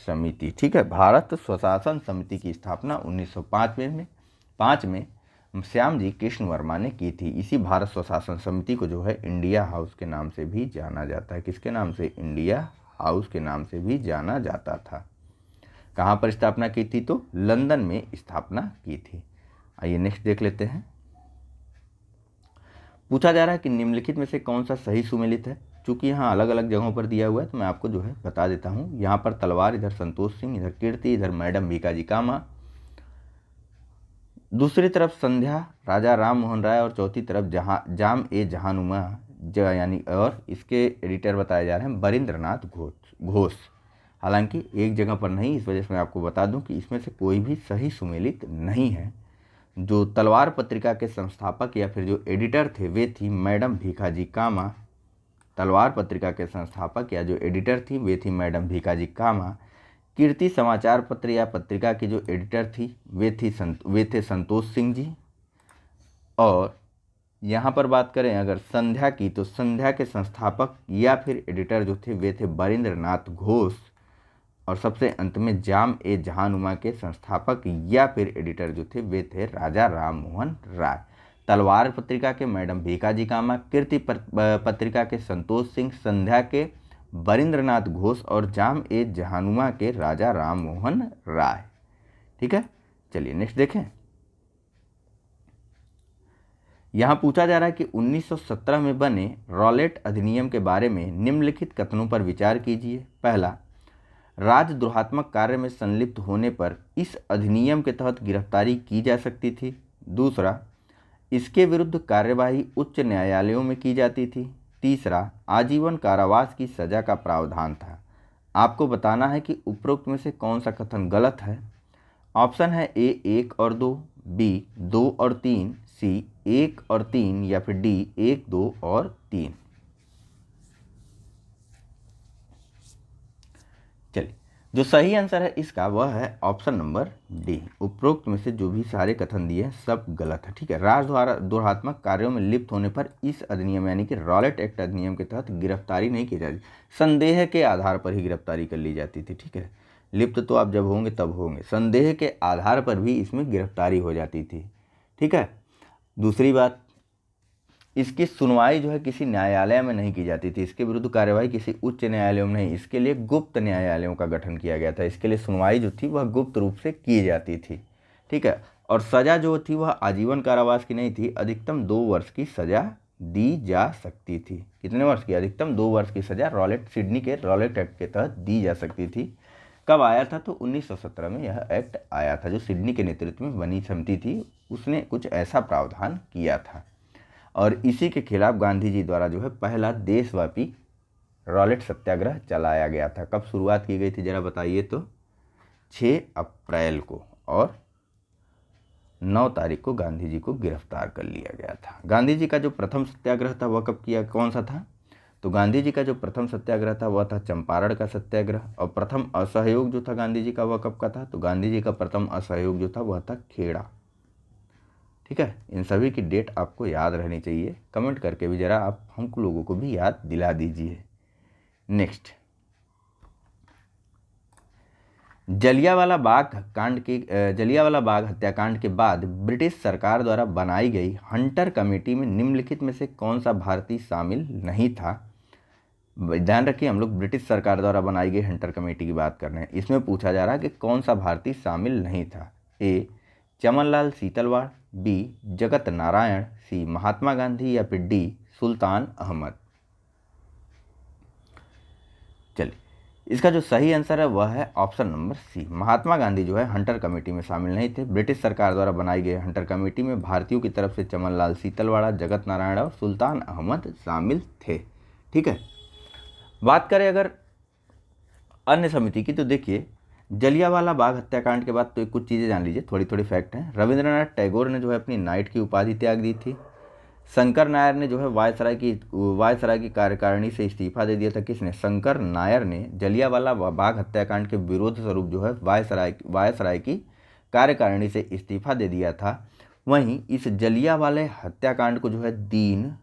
समिति। ठीक है, भारत स्वशासन समिति की स्थापना 1905 में श्यामजी कृष्ण वर्मा ने की थी। इसी भारत स्वशासन समिति को जो है इंडिया हाउस के नाम से भी जाना जाता है। किसके नाम से? इंडिया हाउस के नाम से भी जाना जाता था। कहाँ पर स्थापना की थी? तो लंदन में स्थापना की थी। आइए नेक्स्ट देख लेते हैं। पूछा जा रहा है कि निम्नलिखित में से कौन सा सही सुमेलित है। चूंकि यहाँ अलग अलग जगहों पर दिया हुआ है तो मैं आपको जो है बता देता हूँ। यहाँ पर तलवार, इधर संतोष सिंह, इधर कीर्ति, इधर मैडम भीकाजी कामा, दूसरी तरफ संध्या, राजा राम मोहन राय, और चौथी तरफ जहानुमा यानी, और इसके एडिटर बताए जा रहे हैं बरिंद्रनाथ घोष। हालांकि एक जगह पर नहीं, इस वजह से मैं आपको बता दूं कि इसमें से कोई भी सही सुमेलित नहीं है। जो तलवार पत्रिका के संस्थापक या फिर जो एडिटर थे वे थी मैडम भीकाजी कामा। तलवार पत्रिका के संस्थापक या जो एडिटर थी वे थी मैडम भीकाजी कामा। कीर्ति समाचार पत्र या पत्रिका की जो एडिटर थी वे थे संतोष सिंह जी। और यहाँ पर बात करें अगर संध्या की, तो संध्या के संस्थापक या फिर एडिटर जो थे वे थे बरिंद्रनाथ घोष। और सबसे अंत में जाम ए जहानुमा के संस्थापक या फिर एडिटर जो थे वे थे राजा राम मोहन राय। तलवार पत्रिका के मैडम भीकाजी कामा, कीर्ति पत्रिका के संतोष सिंह, संध्या के बरिंद्रनाथ घोष और जाम ए जहानुमा के राजा राम मोहन राय। ठीक है, चलिए नेक्स्ट देखें। यहाँ पूछा जा रहा है कि 1917 में बने रॉलेट अधिनियम के बारे में निम्नलिखित कथनों पर विचार कीजिए। पहला, राजद्रोहात्मक कार्य में संलिप्त होने पर इस अधिनियम के तहत गिरफ्तारी की जा सकती थी। दूसरा, इसके विरुद्ध कार्यवाही उच्च न्यायालयों में की जाती थी। तीसरा, आजीवन कारावास की सजा का प्रावधान था। आपको बताना है कि उपरोक्त में से कौन सा कथन गलत है। ऑप्शन है ए 1 और 2, बी 2 और 3, सी 1 और 3 या फिर डी 1, 2 और 3। चलिए, जो सही आंसर है इसका वह है ऑप्शन नंबर डी। उपरोक्त में से जो भी सारे कथन दिए हैं सब गलत है। ठीक है, राजद्रोहात्मक कार्यों में लिप्त होने पर इस अधिनियम यानी कि रॉलेट एक्ट अधिनियम के तहत गिरफ्तारी नहीं की जाती, संदेह के आधार पर ही गिरफ्तारी कर ली जाती थी। ठीक है, लिप्त तो आप जब होंगे तब होंगे, संदेह के आधार पर भी इसमें गिरफ्तारी हो जाती थी। ठीक है, दूसरी बात, इसकी सुनवाई जो है किसी न्यायालय में नहीं की जाती थी, इसके विरुद्ध कार्यवाही किसी उच्च न्यायालयों में नहीं, इसके लिए गुप्त न्यायालयों का गठन किया गया था। इसके लिए सुनवाई जो थी वह गुप्त रूप से की जाती थी। ठीक है, और सज़ा जो थी वह आजीवन कारावास की नहीं थी, अधिकतम 2 वर्ष की सज़ा दी जा सकती थी। कितने वर्ष की? अधिकतम 2 वर्ष की सज़ा सिडनी के रॉलेट एक्ट के तहत दी जा सकती थी। कब आया था? तो 1917 में यह एक्ट आया था। जो सिडनी के नेतृत्व में बनी समिति थी उसने कुछ ऐसा प्रावधान किया था और इसी के खिलाफ गांधी जी द्वारा जो है पहला देशव्यापी रॉलेट सत्याग्रह चलाया गया था। कब शुरुआत की गई थी जरा बताइए? तो 6 अप्रैल को और 9 तारीख को गांधी जी को गिरफ्तार कर लिया गया था। गांधी जी का जो प्रथम सत्याग्रह था वह कब किया, कौन सा था? तो गांधी जी का जो प्रथम सत्याग्रह था वह था चंपारण का सत्याग्रह। और प्रथम असहयोग जो था गांधी जी का वह कब का था? तो गांधी जी का प्रथम असहयोग जो था वह था खेड़ा। ठीक है, इन सभी की डेट आपको याद रहनी चाहिए। कमेंट करके भी जरा आप हम लोगों को भी याद दिला दीजिए। नेक्स्ट, जलियांवाला बाग हत्याकांड के बाद ब्रिटिश सरकार द्वारा बनाई गई हंटर कमेटी में निम्नलिखित में से कौन सा भारतीय शामिल नहीं था? ध्यान रखिए, हम लोग ब्रिटिश सरकार द्वारा बनाई गई हंटर कमेटी की बात कर रहे हैं। इसमें पूछा जा रहा है कि कौन सा भारतीय शामिल नहीं था। ए चमनलाल सीतलवाड़, बी जगत नारायण, सी महात्मा गांधी या फिर डी सुल्तान अहमद। चलिए, इसका जो सही आंसर है वह है ऑप्शन नंबर सी। महात्मा गांधी जो है हंटर कमेटी में शामिल नहीं थे। ब्रिटिश सरकार द्वारा बनाई गई हंटर कमेटी में भारतीयों की तरफ से चमनलाल सीतलवाड़ा, जगत नारायण और सुल्तान अहमद शामिल थे। ठीक है, बात करें अगर अन्य समिति की, तो देखिए जलियांवाला बाग हत्याकांड के बाद तो कुछ चीज़ें जान लीजिए, थोड़ी थोड़ी फैक्ट हैं। रविंद्रनाथ टैगोर ने जो है अपनी नाइट की उपाधि त्याग दी थी। शंकर नायर ने जो है वायसराय की कार्यकारिणी से इस्तीफा दे दिया था। किसने? शंकर नायर ने जलियांवाला बाग हत्याकांड के विरोध स्वरूप जो है वायसराय की कार्यकारिणी से इस्तीफा दे दिया था। वहीं इस जलियांवाले हत्याकांड को जो है दीन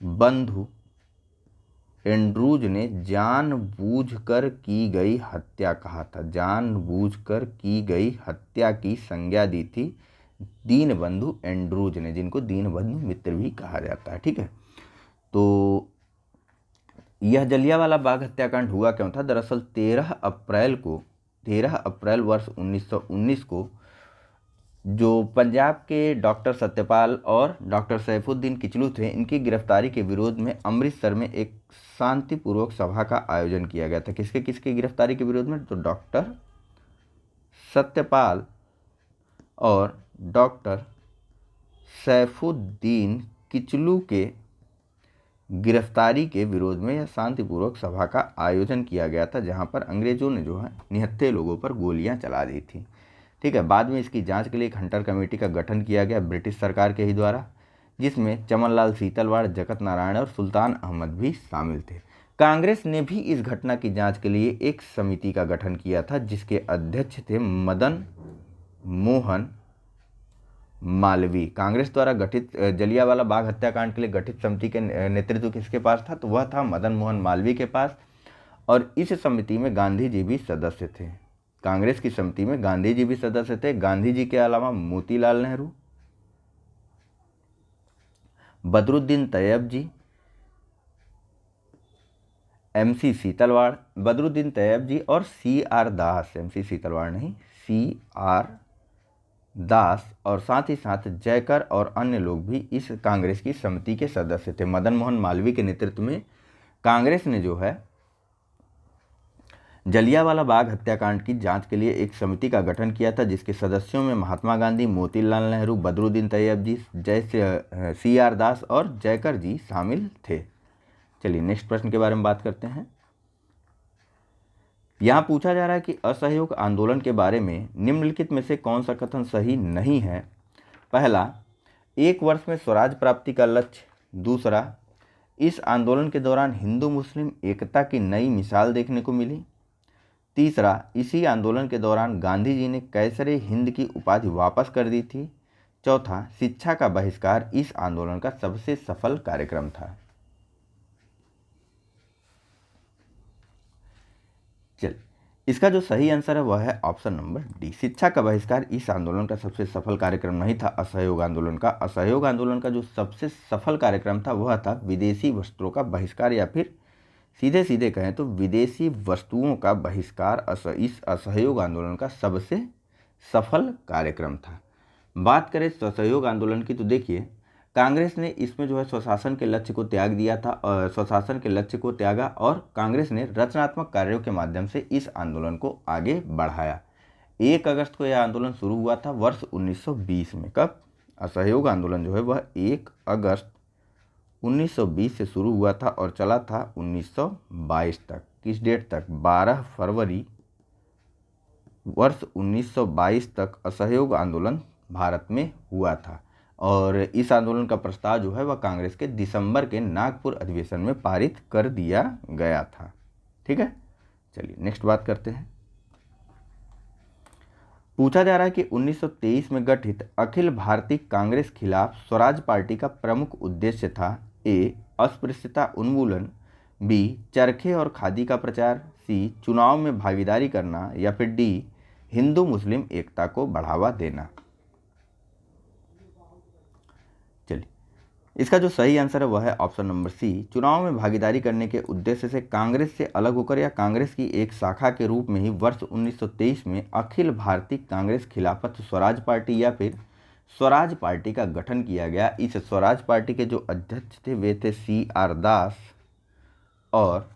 बंधु एंड्रूज ने जानबूझकर की गई हत्या कहा था। जानबूझकर की गई हत्या की संज्ञा दी थी दीनबंधु एंड्रूज ने, जिनको दीनबंधु मित्र भी कहा जाता है। ठीक है, तो यह जलियांवाला बाग हत्याकांड हुआ क्यों था? दरअसल 13 अप्रैल वर्ष 1919 को जो पंजाब के डॉक्टर सत्यपाल और डॉक्टर सैफुद्दीन किचलू थे, इनकी गिरफ्तारी के विरोध में अमृतसर में एक शांतिपूर्वक सभा का आयोजन किया गया था। किसकी गिरफ्तारी के विरोध में? तो डॉक्टर सत्यपाल और डॉक्टर सैफुद्दीन किचलू के गिरफ्तारी के विरोध में यह शांतिपूर्वक सभा का आयोजन किया गया था, जहां पर अंग्रेजों ने जो है निहत्थे लोगों पर गोलियां चला दी थी। ठीक है, बाद में इसकी जांच के लिए एक हंटर कमेटी का गठन किया गया ब्रिटिश सरकार के ही द्वारा, जिसमें चमनलाल सीतलवाड़, जगत नारायण और सुल्तान अहमद भी शामिल थे। कांग्रेस ने भी इस घटना की जांच के लिए एक समिति का गठन किया था, जिसके अध्यक्ष थे मदन मोहन मालवीय। कांग्रेस द्वारा गठित जलियांवाला बाग हत्याकांड के लिए गठित समिति के नेतृत्व किसके पास था? तो वह था मदन मोहन मालवीय के पास। और इस समिति में गांधी जी भी सदस्य थे। कांग्रेस की समिति में गांधी जी भी सदस्य थे। गांधी जी के अलावा मोतीलाल नेहरू, बदरुद्दीन तैयब जी, MC सीतलवाड़, बदरुद्दीन तैयब जी और CR दास, MC सीतलवाड़ नहीं, CR दास, और साथ ही साथ जयकर और अन्य लोग भी इस कांग्रेस की समिति के सदस्य थे। मदन मोहन मालवीय के नेतृत्व में कांग्रेस ने जो है जलियांवाला बाग हत्याकांड की जांच के लिए एक समिति का गठन किया था, जिसके सदस्यों में महात्मा गांधी, मोतीलाल नेहरू, बदरुद्दीन तैयब जी, CR दास और जयकर जी शामिल थे। चलिए नेक्स्ट प्रश्न के बारे में बात करते हैं। यहाँ पूछा जा रहा है कि असहयोग आंदोलन के बारे में निम्नलिखित में से कौन सा कथन सही नहीं है? पहला, 1 वर्ष में स्वराज प्राप्ति का लक्ष्य। दूसरा, इस आंदोलन के दौरान हिंदू मुस्लिम एकता की नई मिसाल देखने को मिली। तीसरा, इसी आंदोलन के दौरान गांधी जी ने कैसरे हिंद की उपाधि वापस कर दी थी। चौथा, शिक्षा का बहिष्कार इस आंदोलन का सबसे सफल कार्यक्रम था। चल, इसका जो सही आंसर है वह है ऑप्शन नंबर डी। शिक्षा का बहिष्कार इस आंदोलन का सबसे सफल कार्यक्रम नहीं था, असहयोग आंदोलन का। असहयोग आंदोलन का जो सबसे सफल कार्यक्रम था वह था विदेशी वस्त्रों का बहिष्कार, या फिर सीधे सीधे कहें तो विदेशी वस्तुओं का बहिष्कार इस असहयोग आंदोलन का सबसे सफल कार्यक्रम था। बात करें असहयोग आंदोलन की तो देखिए, कांग्रेस ने इसमें जो है स्वशासन के लक्ष्य को त्याग दिया था, स्वशासन के लक्ष्य को त्यागा, और कांग्रेस ने रचनात्मक कार्यों के माध्यम से इस आंदोलन को आगे बढ़ाया। 1 अगस्त को यह आंदोलन शुरू हुआ था वर्ष 1920 में। कब? असहयोग आंदोलन जो है वह 1 अगस्त 1920 से शुरू हुआ था और चला था 1922 तक। किस डेट तक? 12 फरवरी वर्ष 1922 तक असहयोग आंदोलन भारत में हुआ था। और इस आंदोलन का प्रस्ताव जो है वह कांग्रेस के दिसंबर के नागपुर अधिवेशन में पारित कर दिया गया था। ठीक है, चलिए नेक्स्ट बात करते हैं। पूछा जा रहा है कि 1923 में गठित अखिल भारतीय कांग्रेस खिलाफ स्वराज पार्टी का प्रमुख उद्देश्य था। ए, अस्पृश्यता उन्मूलन, बी, चरखे और खादी का प्रचार, सी, चुनाव में भागीदारी करना, या फिर डी, हिंदू मुस्लिम एकता को बढ़ावा देना। चलिए, इसका जो सही आंसर है वह है ऑप्शन नंबर सी। चुनाव में भागीदारी करने के उद्देश्य से कांग्रेस से अलग होकर या कांग्रेस की एक शाखा के रूप में ही वर्ष 1923 में अखिल भारतीय कांग्रेस खिलाफत स्वराज पार्टी या फिर स्वराज पार्टी का गठन किया गया। इस स्वराज पार्टी के जो अध्यक्ष थे वे थे CR दास, और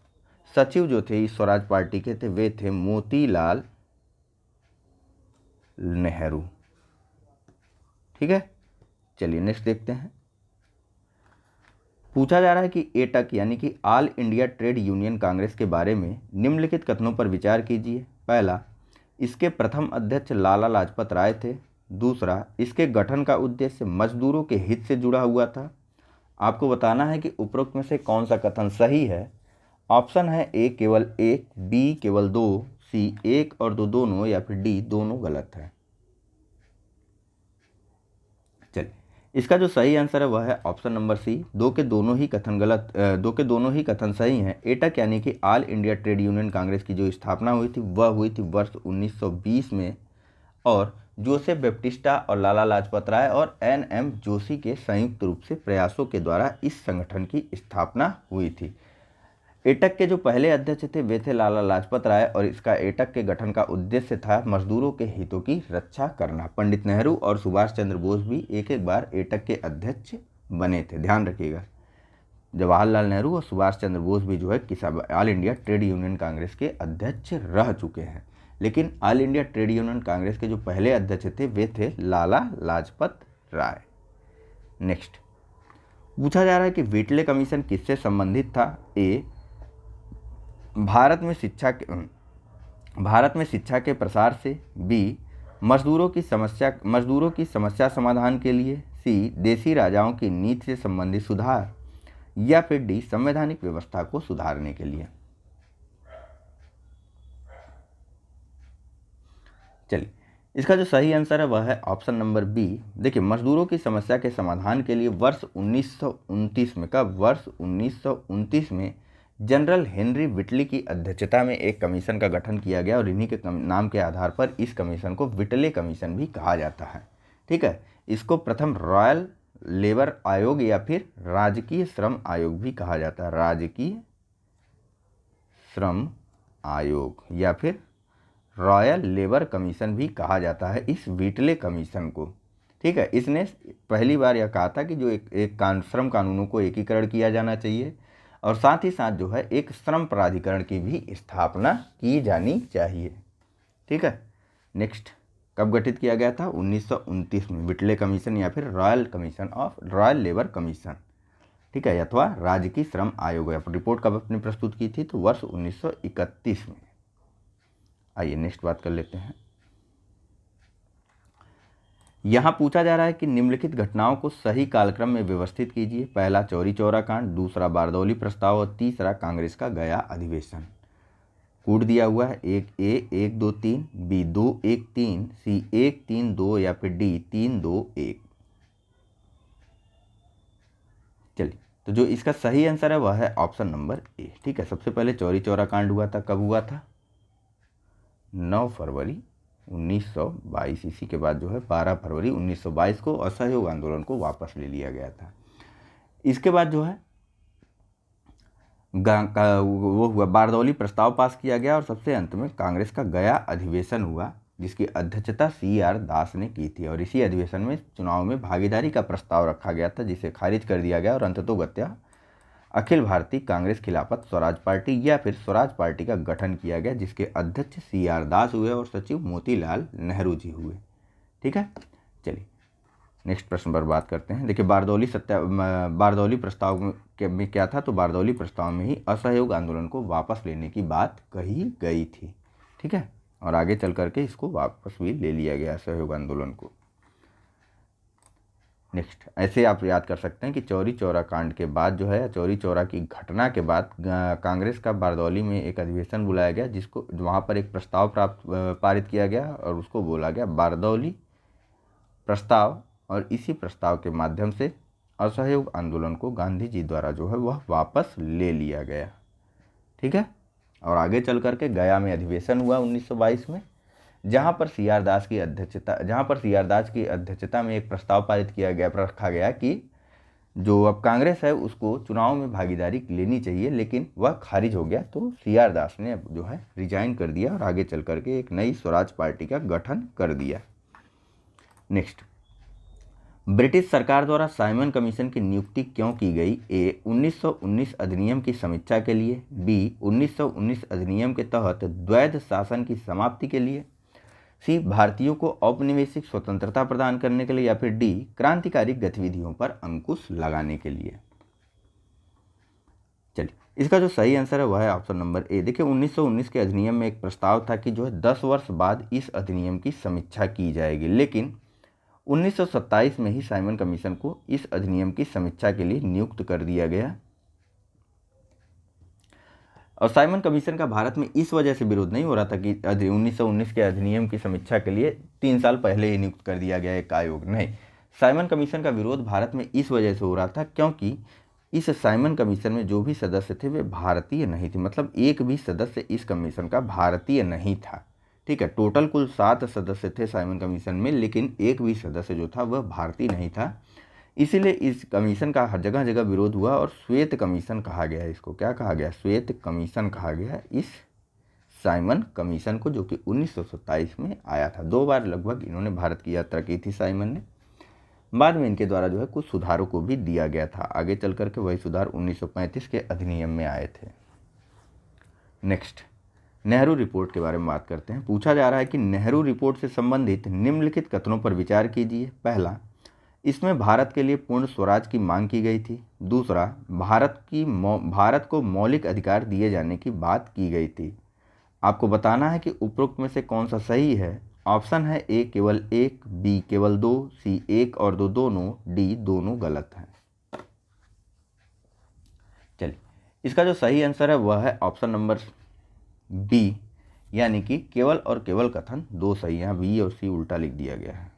सचिव जो थे इस स्वराज पार्टी के थे वे थे मोतीलाल नेहरू। ठीक है, चलिए नेक्स्ट देखते हैं। पूछा जा रहा है कि एटक यानी कि all India trade union Congress के बारे में निम्नलिखित कथनों पर विचार कीजिए। पहला, इसके प्रथम अध्यक्ष लाला लाजपत राय थे। दूसरा, इसके गठन का उद्देश्य मजदूरों के हित से जुड़ा हुआ था। आपको बताना है कि उपरोक्त में से कौन सा कथन सही है। ऑप्शन है ए केवल 1, बी केवल 2, सी 1 और 2 दोनों, या फिर डी दोनों गलत है। चलिए, इसका जो सही आंसर है वह है ऑप्शन नंबर सी, दो के दोनों ही कथन सही हैं। एटक यानी कि all India trade union Congress की जो स्थापना हुई थी वह हुई थी वर्ष 1920 में, और जोसेफ बैप्टिस्टा और लाला लाजपत राय और NM जोशी के संयुक्त रूप से प्रयासों के द्वारा इस संगठन की स्थापना हुई थी। एटक के जो पहले अध्यक्ष थे वे थे लाला लाजपत राय, और इसका एटक के गठन का उद्देश्य था मजदूरों के हितों की रक्षा करना। पंडित नेहरू और सुभाष चंद्र बोस भी एक एक बार एटक के अध्यक्ष बने थे, ध्यान रखिएगा। जवाहरलाल नेहरू और सुभाष चंद्र बोस भी जो है all India trade union Congress के अध्यक्ष रह चुके हैं, लेकिन all India trade union Congress के जो पहले अध्यक्ष थे वे थे लाला लाजपत राय। नेक्स्ट पूछा जा रहा है कि व्हिटले कमीशन किससे संबंधित था। ए, भारत में शिक्षा के प्रसार से, बी, मजदूरों की समस्या समाधान के लिए, सी, देसी राजाओं की नीति से संबंधित सुधार, या फिर डी, संवैधानिक व्यवस्था को सुधारने के लिए। चलिए, इसका जो सही आंसर है वह है ऑप्शन नंबर बी। देखिए, मजदूरों की समस्या के समाधान के लिए वर्ष 1929 में, कब, वर्ष 1929 में जनरल हेनरी विटली की अध्यक्षता में एक कमीशन का गठन किया गया और इन्हीं के नाम के आधार पर इस कमीशन को विटले कमीशन भी कहा जाता है। ठीक है, इसको प्रथम रॉयल लेबर आयोग या फिर राजकीय श्रम आयोग भी कहा जाता है, राजकीय श्रम आयोग या फिर रॉयल लेबर कमीशन भी कहा जाता है इस विटले कमीशन को। ठीक है, इसने पहली बार यह कहा था कि जो एक श्रम कानूनों को एकीकरण किया जाना चाहिए और साथ ही साथ जो है एक श्रम प्राधिकरण की भी स्थापना की जानी चाहिए। ठीक है, नेक्स्ट, कब गठित किया गया था? 1929 में, विटले कमीशन या फिर रॉयल लेबर कमीशन। ठीक है, अथवा राजकीय श्रम आयोग। रिपोर्ट कब अपनी प्रस्तुत की थी? तो वर्ष 1931 में। आइए नेक्स्ट बात कर लेते हैं। यहां पूछा जा रहा है कि निम्नलिखित घटनाओं को सही कालक्रम में व्यवस्थित कीजिए। पहला चौरी चौरा कांड, दूसरा बारदौली प्रस्ताव और तीसरा कांग्रेस का गया अधिवेशन। कोड दिया हुआ है, 1A 1 2 3, B 2 1 3, C 1 3 2 या फिर D 3 2 1। चलिए, तो जो इसका सही आंसर है वह है ऑप्शन नंबर ए। ठीक है, सबसे पहले चौरी चौरा कांड हुआ था, कब हुआ था? 9 फरवरी 1922। इसी के बाद जो है 12 फरवरी 1922 को असहयोग आंदोलन को वापस ले लिया गया था। इसके बाद जो है वो हुआ, बारदौली प्रस्ताव पास किया गया और सबसे अंत में कांग्रेस का गया अधिवेशन हुआ, जिसकी अध्यक्षता CR दास ने की थी। और इसी अधिवेशन में चुनाव में भागीदारी का प्रस्ताव रखा गया था, जिसे खारिज कर दिया गया और अंततोगत्या अखिल भारतीय कांग्रेस खिलाफत स्वराज पार्टी या फिर स्वराज पार्टी का गठन किया गया, जिसके अध्यक्ष CR दास हुए और सचिव मोतीलाल नेहरू जी हुए। ठीक है, चलिए नेक्स्ट प्रश्न पर बात करते हैं। देखिए, बारदौली प्रस्ताव में क्या था? तो बारदौली प्रस्ताव में ही असहयोग आंदोलन को वापस लेने की बात कही गई थी। ठीक है, और आगे चल करके इसको वापस भी ले लिया गया असहयोग आंदोलन को। नेक्स्ट, ऐसे आप याद कर सकते हैं कि चौरी चौरा कांड के बाद जो है, चौरी चौरा की घटना के बाद कांग्रेस का बारदौली में एक अधिवेशन बुलाया गया, जिसको वहाँ पर एक प्रस्ताव पारित किया गया और उसको बोला गया बारदौली प्रस्ताव। और इसी प्रस्ताव के माध्यम से असहयोग आंदोलन को गांधी जी द्वारा जो है वह वापस ले लिया गया। ठीक है, और आगे चल करके गया में अधिवेशन हुआ 1922 में, जहां पर CR दास की अध्यक्षता में एक प्रस्ताव पारित किया गया, रखा गया कि जो अब कांग्रेस है उसको चुनाव में भागीदारी लेनी चाहिए, लेकिन वह खारिज हो गया। तो CR दास ने अब जो है रिजाइन कर दिया और आगे चल करके एक नई स्वराज पार्टी का गठन कर दिया। नेक्स्ट, ब्रिटिश सरकार द्वारा साइमन कमीशन की नियुक्ति क्यों की गई? A 1919 अधिनियम की समीक्षा के लिए, B 1919 अधिनियम के तहत द्वैध शासन की समाप्ति के लिए, C भारतीयों को औपनिवेशिक स्वतंत्रता प्रदान करने के लिए, या फिर D क्रांतिकारी गतिविधियों पर अंकुश लगाने के लिए। चलिए, इसका जो सही आंसर है वह है ऑप्शन नंबर ए। देखिए, 1919 के अधिनियम में एक प्रस्ताव था कि जो है 10 वर्ष बाद इस अधिनियम की समीक्षा की जाएगी, लेकिन 1927 में ही साइमन कमीशन को इस अधिनियम की समीक्षा के लिए नियुक्त कर दिया गया। और साइमन कमीशन का भारत में इस वजह से विरोध नहीं हो रहा था कि 1919 के अधिनियम की समीक्षा के लिए 3 साल पहले ही नियुक्त कर दिया गया एक आयोग, नहीं। साइमन कमीशन का विरोध भारत में इस वजह से हो रहा था क्योंकि इस साइमन कमीशन में जो भी सदस्य थे वे भारतीय नहीं थे, मतलब एक भी सदस्य इस कमीशन का भारतीय नहीं था। ठीक है, टोटल कुल 7 सदस्य थे साइमन कमीशन में, लेकिन एक भी सदस्य जो था वह भारतीय नहीं था। इसीलिए इस कमीशन का हर जगह जगह विरोध हुआ और श्वेत कमीशन कहा गया। इसको क्या कहा गया? श्वेत कमीशन कहा गया इस साइमन कमीशन को, जो कि 1927 में आया था। 2 बार लगभग इन्होंने भारत की यात्रा की थी साइमन ने। बाद में इनके द्वारा जो है कुछ सुधारों को भी दिया गया था। आगे चल करके वही सुधार 1935 के अधिनियम में आए थे। नेक्स्ट, नेहरू रिपोर्ट के बारे में बात करते हैं। पूछा जा रहा है कि नेहरू रिपोर्ट से संबंधित निम्नलिखित कथनों पर विचार कीजिए। पहला, इसमें भारत के लिए पूर्ण स्वराज की मांग की गई थी। दूसरा, भारत को मौलिक अधिकार दिए जाने की बात की गई थी। आपको बताना है कि उपरोक्त में से कौन सा सही है। ऑप्शन है ए केवल 1, बी केवल 2, सी 1 और 2 दोनों, डी दोनों गलत हैं। चलिए, इसका जो सही आंसर है वह है ऑप्शन नंबर बी, यानी कि केवल और केवल कथन दो सही, यहाँ बी और सी उल्टा लिख दिया गया है।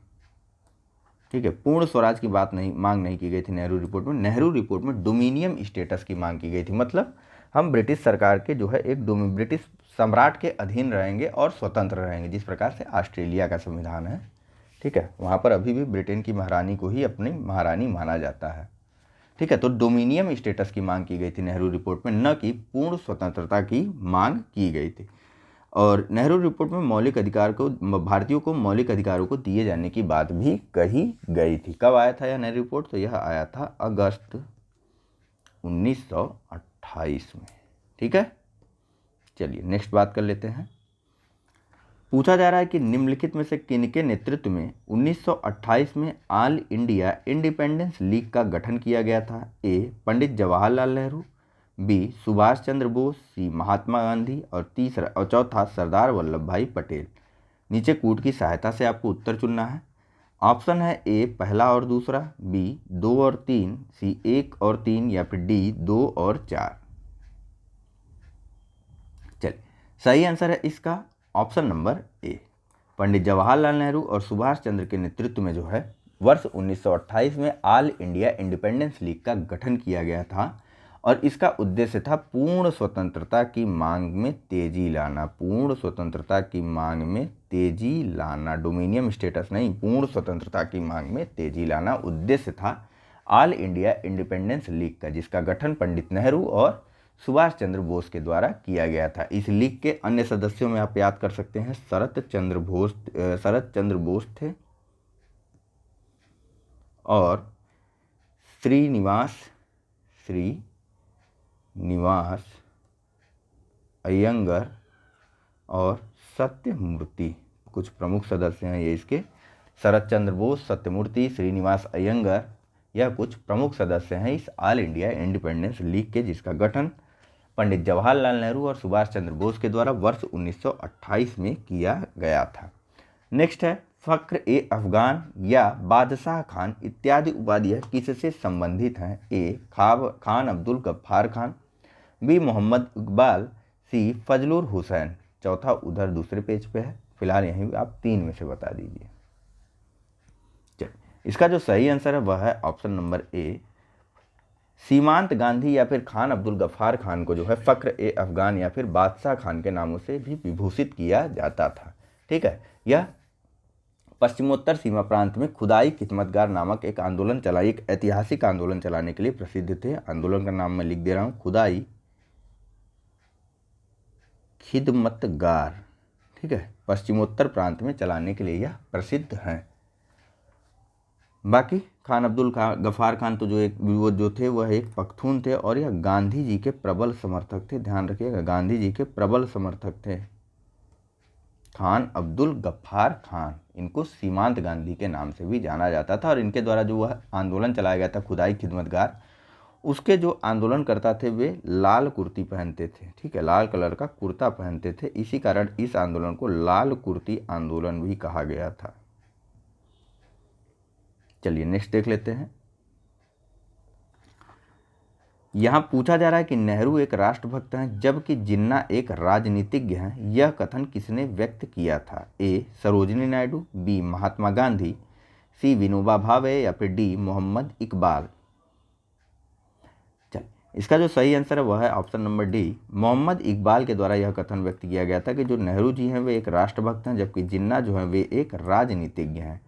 ठीक है, पूर्ण स्वराज की बात नहीं, मांग नहीं की गई थी नेहरू रिपोर्ट में। नेहरू रिपोर्ट में डोमिनियम स्टेटस की मांग की गई थी, मतलब हम ब्रिटिश सरकार के जो है एक ब्रिटिश सम्राट के अधीन रहेंगे और स्वतंत्र रहेंगे, जिस प्रकार से ऑस्ट्रेलिया का संविधान है। ठीक है, वहाँ पर अभी भी ब्रिटेन की महारानी को ही अपनी महारानी माना जाता है। ठीक है, तो डोमिनियम स्टेटस की मांग की गई थी नेहरू रिपोर्ट में, न कि पूर्ण स्वतंत्रता की मांग की गई थी। और नेहरू रिपोर्ट में मौलिक अधिकार को, भारतीयों को मौलिक अधिकारों को दिए जाने की बात भी कही गई थी। कब आया था यह नेहरू रिपोर्ट? तो यह आया था अगस्त 1928 में। ठीक है, चलिए नेक्स्ट बात कर लेते हैं। पूछा जा रहा है कि निम्नलिखित में से किनके नेतृत्व में 1928 में ऑल इंडिया इंडिपेंडेंस लीग का गठन किया गया था? ए पंडित जवाहरलाल नेहरू, बी सुभाष चंद्र बोस, सी महात्मा गांधी और चौथा सरदार वल्लभ भाई पटेल। नीचे कूट की सहायता से आपको उत्तर चुनना है। ऑप्शन है ए पहला और दूसरा, बी 2 और 3, सी 1 और 3 या फिर डी 2 और 4। चलिए, सही आंसर है इसका option number A. Pandit Jawaharlal Nehru और सुभाष चंद्र के नेतृत्व में जो है वर्ष 1928 में ऑल इंडिया इंडिपेंडेंस लीग का गठन किया गया था और इसका उद्देश्य था पूर्ण स्वतंत्रता की मांग में तेजी लाना। पूर्ण स्वतंत्रता की मांग में तेजी लाना, डोमिनियम स्टेटस नहीं, पूर्ण स्वतंत्रता की मांग में तेजी लाना उद्देश्य था ऑल इंडिया इंडिपेंडेंस लीग का, जिसका गठन पंडित नेहरू और सुभाष चंद्र बोस के द्वारा किया गया था। इस लीग के अन्य सदस्यों में आप याद कर सकते हैं शरत चंद्र बोस थे और श्रीनिवास अयंगर और सत्यमूर्ति, कुछ प्रमुख सदस्य हैं ये इसके। शरत चंद्र बोस, सत्यमूर्ति, श्रीनिवास अयंगर, यह कुछ प्रमुख सदस्य हैं इस ऑल इंडिया इंडिपेंडेंस लीग के, जिसका गठन पंडित जवाहरलाल नेहरू और सुभाष चंद्र बोस के द्वारा वर्ष 1928 में किया गया था। नेक्स्ट है फख्र ए अफगान या बादशाह खान इत्यादि उपाधियां किससे संबंधित हैं? ए खान अब्दुल गफ्फार खान, बी मोहम्मद इकबाल, सी फजलुर हुसैन। चौथा उधर दूसरे पेज पे है, फिलहाल यहीं आप 3 में से बता दीजिए। चलिए, इसका जो सही आंसर है वह है ऑप्शन नंबर ए, सीमांत गांधी या फिर खान अब्दुल गफ्फार खान को जो है फख्र ए अफगान या फिर बादशाह खान के नामों से भी विभूषित किया जाता था। ठीक है, यह पश्चिमोत्तर सीमा प्रांत में खुदाई खिदमतगार नामक एक आंदोलन चला, एक ऐतिहासिक आंदोलन चलाने के लिए प्रसिद्ध थे। आंदोलन का नाम मैं लिख दे रहा हूँ, खुदाई खिदमतगार। ठीक है, पश्चिमोत्तर प्रांत में चलाने के लिए यह प्रसिद्ध हैं। बाकी खान अब्दुल गफ्फार खान तो वो जो थे वह एक पख्तून थे और यह गांधी जी के प्रबल समर्थक थे। ध्यान रखिएगा, गांधी जी के प्रबल समर्थक थे खान अब्दुल गफ्फार खान। इनको सीमांत गांधी के नाम से भी जाना जाता था और इनके द्वारा जो वह आंदोलन चलाया गया था खुदाई खिदमतगार, उसके जो आंदोलन करता थे वे लाल कुर्ती पहनते थे। ठीक है, लाल कलर का कुर्ता पहनते थे, इसी कारण इस आंदोलन को लाल कुर्ती आंदोलन भी कहा गया था। चलिए नेक्स्ट देख लेते हैं। यहाँ पूछा जा रहा है कि नेहरू एक राष्ट्रभक्त हैं जबकि जिन्ना एक राजनीतिज्ञ हैं, यह कथन किसने व्यक्त किया था? ए सरोजिनी नायडू, बी महात्मा गांधी, सी विनोबा भावे या फिर डी मोहम्मद इकबाल। चल, इसका जो सही आंसर है वह है option number D, Mohammad Iqbal के द्वारा यह कथन व्यक्त किया गया था कि जो नेहरू जी हैं वे एक राष्ट्रभक्त हैं जबकि जिन्ना जो है वे एक राजनीतिज्ञ हैं।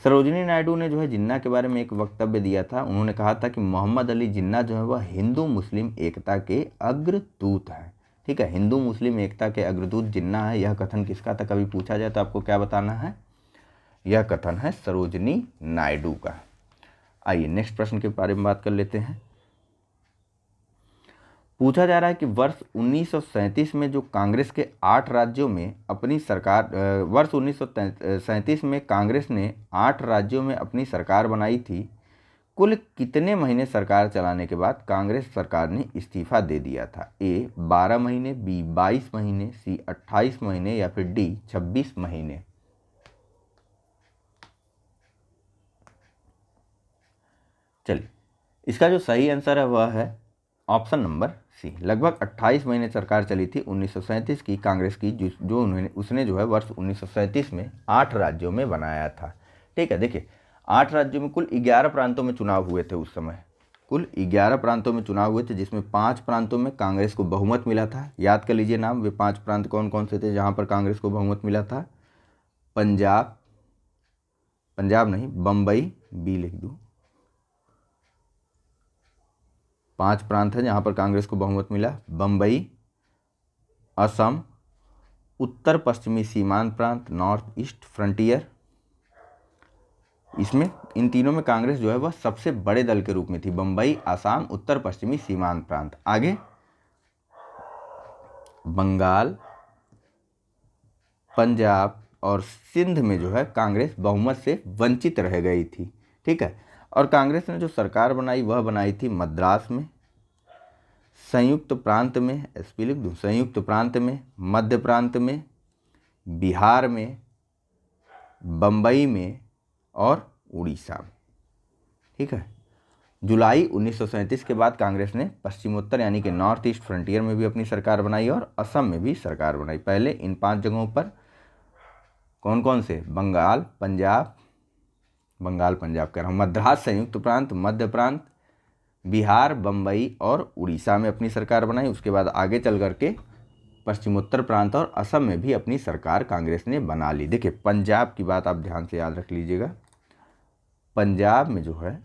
सरोजिनी नायडू ने जो है जिन्ना के बारे में एक वक्तव्य दिया था, उन्होंने कहा था कि मोहम्मद अली जिन्ना जो है वह हिंदू मुस्लिम एकता के अग्रदूत हैं। ठीक है, हिंदू मुस्लिम एकता के अग्रदूत जिन्ना है। यह कथन किसका था? कभी पूछा जाए तो आपको क्या बताना है? यह कथन है सरोजिनी नायडू का। आइए नेक्स्ट प्रश्न के बारे में बात कर लेते हैं। पूछा जा रहा है कि वर्ष 1937 में जो कांग्रेस के 8 राज्यों में अपनी सरकार, वर्ष 1937 में कांग्रेस ने 8 राज्यों में अपनी सरकार बनाई थी। कुल कितने महीने सरकार चलाने के बाद कांग्रेस सरकार ने इस्तीफा दे दिया था? ए 12 महीने, बी 22 महीने, सी 28 महीने या फिर डी 26 महीने। चलिए, इसका जो सही आंसर है वह है ऑप्शन नंबर सी। लगभग 28 महीने सरकार चली थी 1937 की कांग्रेस की, जो उसने जो है वर्ष 1937 में 8 राज्यों में बनाया था। ठीक है, देखिए 8 राज्यों में कुल 11 प्रांतों में चुनाव हुए थे उस समय। कुल 11 प्रांतों में चुनाव हुए थे, जिसमें 5 प्रांतों में कांग्रेस को बहुमत मिला था। याद कर लीजिए नाम, वे 5 प्रांत कौन कौन से थे जहाँ पर कांग्रेस को बहुमत मिला था। पंजाब, पंजाब नहीं, बम्बई, बी लिख दूँ। 5 प्रांत हैं जहाँ पर कांग्रेस को बहुमत मिला। बम्बई, असम, उत्तर पश्चिमी सीमांत प्रांत, नॉर्थ ईस्ट फ्रंटियर। इसमें इन तीनों में कांग्रेस जो है वह सबसे बड़े दल के रूप में थी। बम्बई, असम, उत्तर पश्चिमी सीमांत प्रांत। आगे बंगाल, पंजाब और सिंध में जो है कांग्रेस बहुमत से वंचित रह गई थी। ठीक है, और कांग्रेस ने जो सरकार बनाई वह बनाई थी मद्रास में, संयुक्त प्रांत में, एसपी लिख दूँ, संयुक्त प्रांत में, मध्य प्रांत में, बिहार में, बम्बई में और उड़ीसा में। ठीक है, जुलाई 1937 के बाद कांग्रेस ने पश्चिमोत्तर यानी कि नॉर्थ ईस्ट फ्रंटियर में भी अपनी सरकार बनाई और असम में भी सरकार बनाई। पहले इन 5 जगहों पर कौन कौन से, बंगाल, पंजाब, बंगाल पंजाब कह रहा हूँ, मद्रास, संयुक्त प्रांत, मध्य प्रांत, बिहार, बम्बई और उड़ीसा में अपनी सरकार बनाई। उसके बाद आगे चल करके पश्चिमोत्तर प्रांत और असम में भी अपनी सरकार कांग्रेस ने बना ली। देखिए पंजाब की बात आप ध्यान से याद रख लीजिएगा। पंजाब में जो है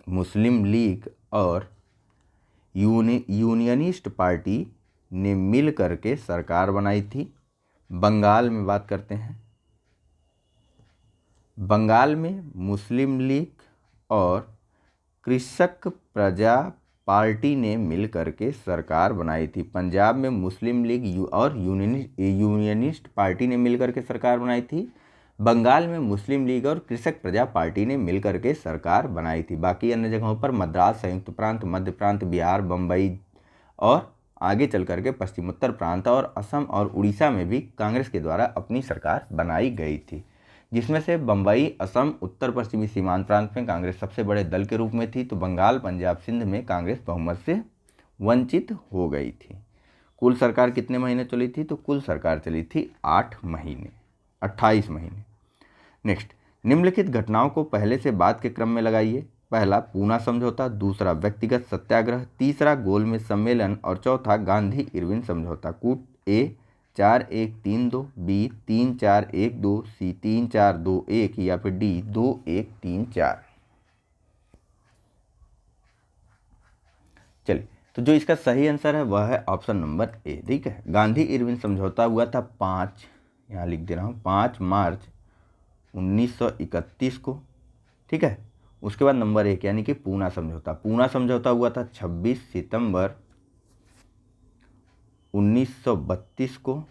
मुस्लिम लीग और यूनियनिस्ट पार्टी ने मिल करके सरकार बनाई थी। बंगाल में बात करते हैं, बंगाल में मुस्लिम लीग और कृषक प्रजा पार्टी ने मिल करके सरकार बनाई थी। पंजाब में मुस्लिम लीग और यूनियनिस्ट पार्टी ने मिल करके सरकार बनाई थी। बंगाल में मुस्लिम लीग और कृषक प्रजा पार्टी ने मिल करके सरकार बनाई थी। बाकी अन्य जगहों पर मद्रास, संयुक्त प्रांत, मध्य प्रांत, बिहार, बम्बई और आगे चल करके पश्चिमोत्तर प्रांत और असम और उड़ीसा में भी कांग्रेस के द्वारा अपनी सरकार बनाई गई थी, जिसमें से बम्बई, असम, उत्तर पश्चिमी सीमांत प्रांत में कांग्रेस सबसे बड़े दल के रूप में थी। तो बंगाल, पंजाब, सिंध में कांग्रेस बहुमत से वंचित हो गई थी। कुल सरकार कितने महीने चली थी? तो कुल सरकार चली थी 8 महीने, 28 महीने। नेक्स्ट, निम्नलिखित घटनाओं को पहले से बाद के क्रम में लगाइए। पहला पूना समझौता, दूसरा व्यक्तिगत सत्याग्रह, तीसरा गोलमेज सम्मेलन और चौथा गांधी इरविन समझौता। कूट ए 4-1-3-2, बी 3-4-1-2, सी 3-4-2-1 या फिर डी 2-1-3-4। चलिए, तो जो इसका सही आंसर है वह है ऑप्शन नंबर ए। ठीक है, गांधी इरविन समझौता हुआ था 5, यहाँ लिख दे रहा हूँ, 5 मार्च 1931 को। ठीक है, उसके बाद नंबर 1 यानी कि पूना समझौता। पूना समझौता हुआ था 26 सितंबर 1932 को।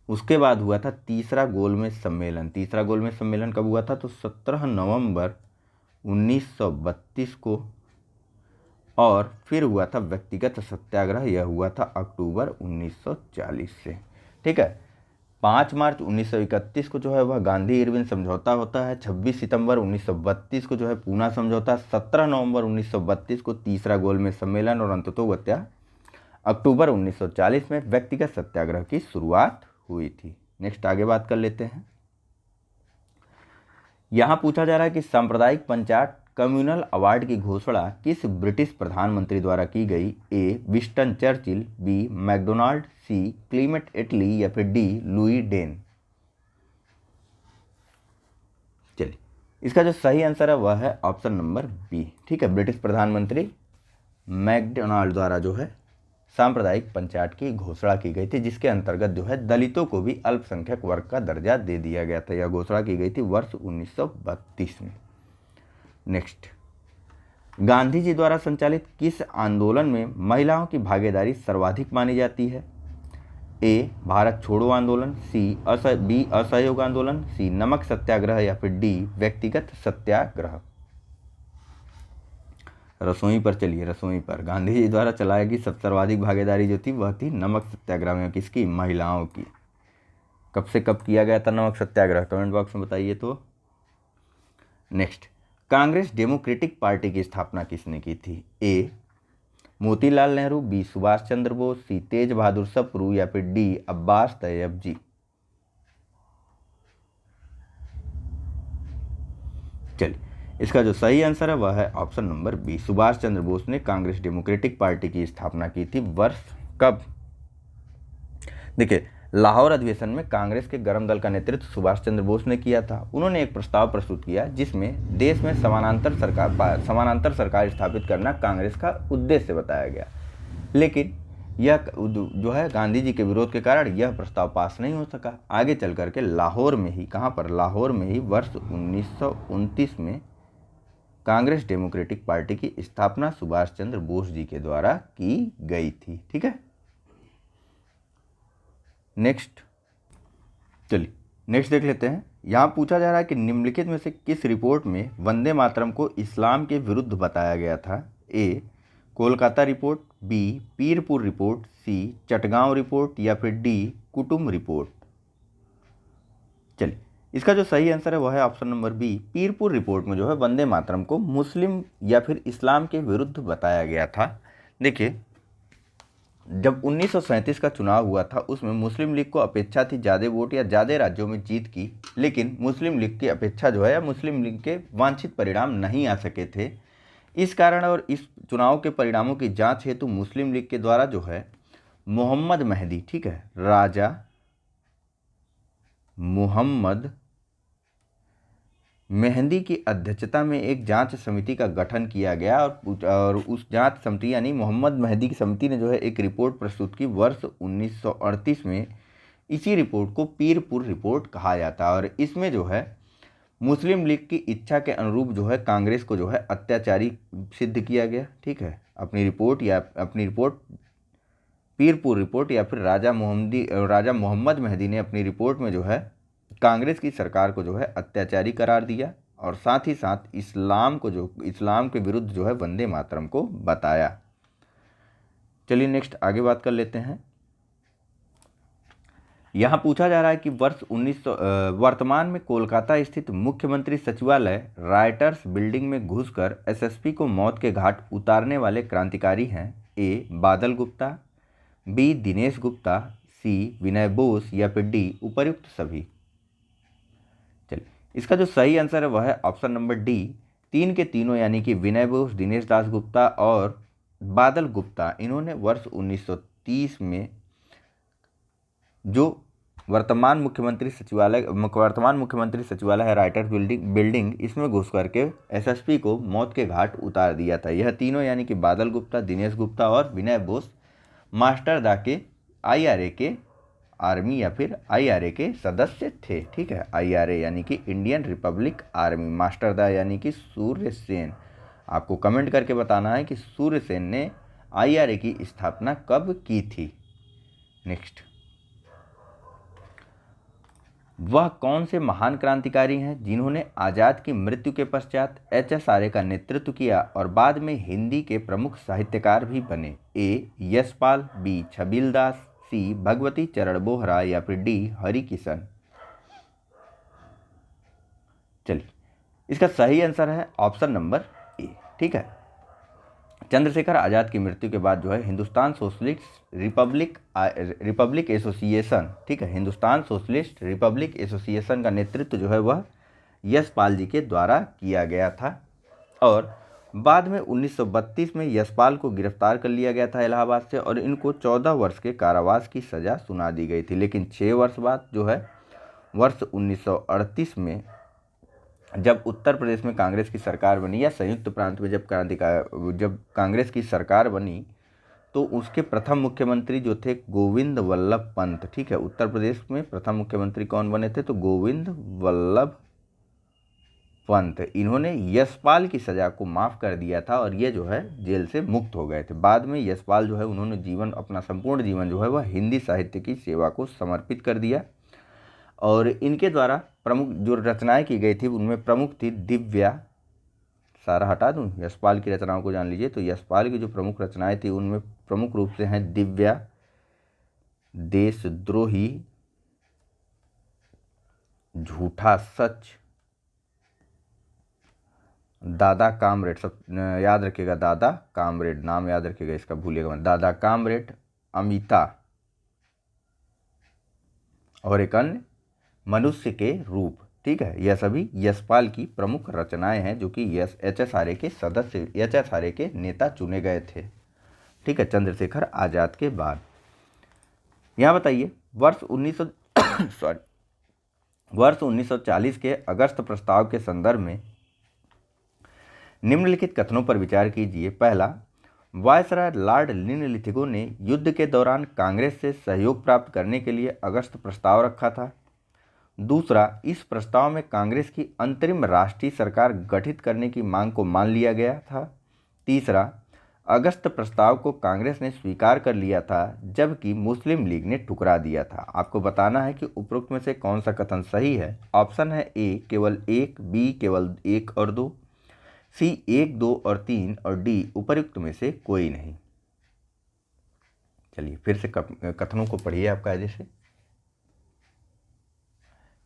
उसके बाद हुआ था तीसरा गोलमेज सम्मेलन। तीसरा गोलमेज सम्मेलन कब हुआ था? तो 17 नवंबर 1932 को। और फिर हुआ था व्यक्तिगत सत्याग्रह, यह हुआ था अक्टूबर 1940 से। ठीक है, 5 मार्च 1931 को जो है वह गांधी इरविन समझौता होता है। 26 सितंबर 1932 को जो है पूना समझौता, 17 नवंबर 1932 को तीसरा गोलमेज सम्मेलन और अंततोगत्या अक्टूबर 1940 में व्यक्तिगत सत्याग्रह की शुरुआत हुई थी। नेक्स्ट आगे बात कर लेते हैं। यहाँ पूछा जा रहा है कि सांप्रदायिक पंचायत कम्युनल अवार्ड की घोषणा किस ब्रिटिश प्रधानमंत्री द्वारा की गई? ए विंस्टन चर्चिल, बी मैकडोनाल्ड, सी क्लीमेंट एटली या फिर डी लुई डेन। चलिए, इसका जो सही आंसर है वह है ऑप्शन नंबर बी। ठीक है, ब्रिटिश प्रधानमंत्री मैकडोनाल्ड द्वारा जो है सांप्रदायिक पंचायत की घोषणा की गई थी, जिसके अंतर्गत जो है दलितों को भी अल्पसंख्यक वर्ग का दर्जा दे दिया गया था। यह घोषणा की गई थी वर्ष 1932 में। नेक्स्ट, गांधी जी द्वारा संचालित किस आंदोलन में महिलाओं की भागीदारी सर्वाधिक मानी जाती है? ए भारत छोड़ो आंदोलन, बी असहयोग आंदोलन, सी नमक सत्याग्रह या फिर डी व्यक्तिगत सत्याग्रह। रसोई पर चलिए, रसोई पर गांधी जी द्वारा चलाई गई सब सर्वाधिक भागीदारी जो थी वह थी नमक सत्याग्रह में। किसकी? महिलाओं की। कब से कब किया गया था नमक सत्याग्रह? कमेंट बॉक्स में बताइए। तो नेक्स्ट, कांग्रेस डेमोक्रेटिक पार्टी की स्थापना किसने की थी? ए मोतीलाल नेहरू, बी सुभाष चंद्र बोस, सी तेज बहादुर सप्रू या फिर डी अब्बास तैयब जी। चलिए, इसका जो सही आंसर है वह है option number B, Subhash Chandra Bose ने कांग्रेस डेमोक्रेटिक पार्टी की स्थापना की थी। वर्ष कब? देखिए, लाहौर अधिवेशन में कांग्रेस के गरम दल का नेतृत्व सुभाष चंद्र बोस ने किया था। उन्होंने एक प्रस्ताव प्रस्तुत किया जिसमें देश में समानांतर सरकार स्थापित करना कांग्रेस का उद्देश्य बताया गया, लेकिन यह जो है गांधी जी के विरोध के कारण यह प्रस्ताव पास नहीं हो सका। आगे चल करके लाहौर में ही, कहाँ पर? लाहौर में ही वर्ष 1929 में कांग्रेस डेमोक्रेटिक पार्टी की स्थापना सुभाष चंद्र बोस जी के द्वारा की गई थी। ठीक है, नेक्स्ट, चलिए नेक्स्ट देख लेते हैं। यहाँ पूछा जा रहा है कि निम्नलिखित में से किस रिपोर्ट में वंदे मातरम को इस्लाम के विरुद्ध बताया गया था? A Kolkata report, B Pirpur report, C Chittagong report या फिर डी कुटुम रिपोर्ट। चलिए, इसका जो सही आंसर है वह है option number B, Pirpur report में जो है वंदे मातरम को मुस्लिम या फिर इस्लाम के विरुद्ध बताया गया था। देखिए, जब 1937 का चुनाव हुआ था उसमें मुस्लिम लीग को अपेक्षा थी ज़्यादा वोट या ज़्यादा राज्यों में जीत की, लेकिन मुस्लिम लीग की अपेक्षा जो है या मुस्लिम लीग के वांछित परिणाम नहीं आ सके थे। इस कारण और इस चुनाव के परिणामों की जांच हेतु मुस्लिम लीग के द्वारा जो है मोहम्मद मेहदी, ठीक है, राजा मोहम्मद मेहंदी की अध्यक्षता में एक जांच समिति का गठन किया गया और उस जांच समिति यानी मोहम्मद मेहदी की समिति ने जो है एक रिपोर्ट प्रस्तुत की वर्ष 1938 में। इसी रिपोर्ट को पीरपुर रिपोर्ट कहा जाता है और इसमें जो है मुस्लिम लीग की इच्छा के अनुरूप जो है कांग्रेस को जो है अत्याचारी सिद्ध किया गया। ठीक है, अपनी रिपोर्ट पीरपुर रिपोर्ट या फिर राजा मोहम्मद मेहदी ने अपनी रिपोर्ट में जो है कांग्रेस की सरकार को जो है अत्याचारी करार दिया और साथ ही साथ इस्लाम के विरुद्ध जो है वंदे मातरम को बताया। चलिए नेक्स्ट आगे बात कर लेते हैं। यहाँ पूछा जा रहा है कि वर्तमान में कोलकाता स्थित मुख्यमंत्री सचिवालय राइटर्स बिल्डिंग में घुसकर एसएसपी को मौत के घाट उतारने वाले क्रांतिकारी हैं? ए बादल गुप्ता, बी दिनेश गुप्ता, सी विनय बोस या फिर डी उपर्युक्त सभी। चलिए, इसका जो सही आंसर है वह है ऑप्शन नंबर डी, तीन के तीनों यानी कि विनय बोस, दिनेश दास गुप्ता और बादल गुप्ता। इन्होंने वर्ष 1930 में जो वर्तमान मुख्यमंत्री सचिवालय है राइटर्स बिल्डिंग, इसमें घुस करके एसएसपी को मौत के घाट उतार दिया था। यह तीनों यानी कि बादल गुप्ता, दिनेश गुप्ता और विनय बोस मास्टरदा के आईआरए के आर्मी या फिर आईआरए के सदस्य थे। ठीक है, आईआरए यानी कि इंडियन रिपब्लिक आर्मी, मास्टरदा यानी कि सूर्य सेन। आपको कमेंट करके बताना है कि सूर्य सेन ने आईआरए की स्थापना कब की थी। नेक्स्ट, वह कौन से महान क्रांतिकारी हैं जिन्होंने आज़ाद की मृत्यु के पश्चात एचएसआरए का नेतृत्व किया और बाद में हिंदी के प्रमुख साहित्यकार भी बने? ए यशपाल, बी छबीलदास, सी भगवती चरण बोहरा या फिर डी हरि किशन। चलिए, इसका सही आंसर है ऑप्शन नंबर ए। ठीक है, चंद्रशेखर आज़ाद की मृत्यु के बाद जो है हिंदुस्तान सोशलिस्ट रिपब्लिक एसोसिएशन, ठीक है, हिंदुस्तान सोशलिस्ट रिपब्लिक एसोसिएशन का नेतृत्व जो है वह यशपाल जी के द्वारा किया गया था और बाद में 1932 में यशपाल को गिरफ्तार कर लिया गया था इलाहाबाद से और इनको 14 वर्ष के कारावास की सज़ा सुना दी गई थी। लेकिन 6 वर्ष बाद जो है वर्ष 1938 में जब उत्तर प्रदेश में कांग्रेस की सरकार बनी या संयुक्त प्रांत में जब कांग्रेस की सरकार बनी तो उसके प्रथम मुख्यमंत्री जो थे गोविंद वल्लभ पंत। ठीक है, उत्तर प्रदेश में प्रथम मुख्यमंत्री कौन बने थे? तो गोविंद वल्लभ पंत। इन्होंने यशपाल की सज़ा को माफ़ कर दिया था और ये जो है जेल से मुक्त हो गए थे। बाद में यशपाल जो है उन्होंने अपना संपूर्ण जीवन जो है वह हिंदी साहित्य की सेवा को समर्पित कर दिया और इनके द्वारा प्रमुख जो रचनाएं की गई थी उनमें प्रमुख थी दिव्या। सारा हटा दूं, यशपाल की रचनाओं को जान लीजिए। तो यशपाल की जो प्रमुख रचनाएं थी उनमें प्रमुख रूप से हैं दिव्या, देशद्रोही, झूठा सच दादा कामरेड, सब याद रखिएगा, दादा कामरेड नाम याद रखिएगा, इसका भूलिएगा मत। दादा कामरेड, अमिता और एक अन्य मनुष्य के रूप। ठीक है, यह सभी यशपाल की प्रमुख रचनाएं हैं जो कि HSRA के सदस्य, HSRA के नेता चुने गए थे। ठीक है, चंद्रशेखर आज़ाद के बाद। यहाँ बताइए, वर्ष 1940 के अगस्त प्रस्ताव के संदर्भ में निम्नलिखित कथनों पर विचार कीजिए। पहला, वायसराय लॉर्ड लिनलिथिगो ने युद्ध के दौरान कांग्रेस से सहयोग प्राप्त करने के लिए अगस्त प्रस्ताव रखा था। दूसरा, इस प्रस्ताव में कांग्रेस की अंतरिम राष्ट्रीय सरकार गठित करने की मांग को मान लिया गया था। तीसरा, अगस्त प्रस्ताव को कांग्रेस ने स्वीकार कर लिया था जबकि मुस्लिम लीग ने ठुकरा दिया था। आपको बताना है कि उपरोक्त में से कौन सा कथन सही है। ऑप्शन है ए केवल 1, बी केवल 1 और 2, सी 1, 2 और 3 और डी उपर्युक्त में से कोई नहीं। चलिए फिर से कथनों को पढ़िए आप कायदे से।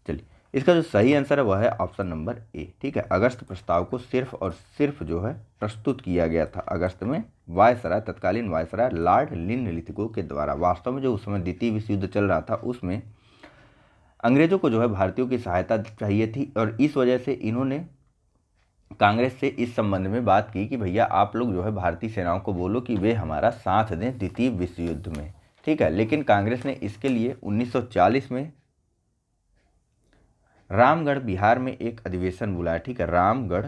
चलिए, इसका जो सही आंसर है वह है ऑप्शन नंबर ए। ठीक है, अगस्त प्रस्ताव को सिर्फ और सिर्फ जो है प्रस्तुत किया गया था अगस्त में वायसराय, तत्कालीन वायसराय लॉर्ड लिनलिथिगो के द्वारा। वास्तव में जो उस समय द्वितीय विश्व युद्ध चल रहा था उसमें अंग्रेजों को जो है भारतीयों की सहायता चाहिए थी और इस वजह से इन्होंने कांग्रेस से इस संबंध में बात की कि भैया आप लोग जो है भारतीय सेनाओं को बोलो कि वे हमारा साथ दें द्वितीय विश्व युद्ध में। ठीक है, लेकिन कांग्रेस ने इसके लिए 1940 में रामगढ़ बिहार में एक अधिवेशन बुलाया। ठीक है, रामगढ़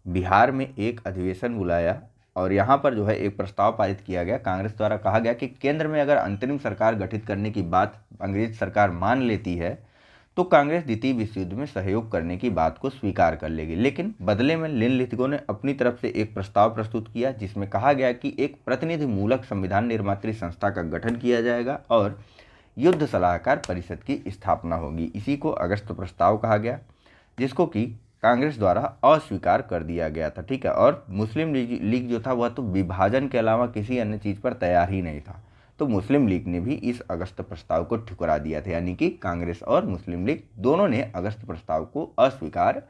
बिहार में एक अधिवेशन बुलाया और यहाँ पर जो है एक प्रस्ताव पारित किया गया। कांग्रेस द्वारा कहा गया कि केंद्र में अगर अंतरिम सरकार गठित करने की बात अंग्रेज सरकार मान लेती है तो कांग्रेस द्वितीय विश्व युद्ध में सहयोग करने की बात को स्वीकार कर लेगी। लेकिन बदले में लिनलिथिगो ने अपनी तरफ से एक प्रस्ताव प्रस्तुत किया जिसमें कहा गया कि एक प्रतिनिधि मूलक संविधान निर्मात्री संस्था का गठन किया जाएगा और युद्ध सलाहकार परिषद की स्थापना होगी। इसी को अगस्त प्रस्ताव कहा गया जिसको कि कांग्रेस द्वारा अस्वीकार कर दिया गया था। ठीक है, और मुस्लिम लीग जो था वह तो विभाजन के अलावा किसी अन्य चीज़ पर तैयार ही नहीं था, तो मुस्लिम लीग ने भी इस अगस्त प्रस्ताव को ठुकरा दिया था। यानी कि कांग्रेस और मुस्लिम लीग दोनों ने अगस्त प्रस्ताव को अस्वीकार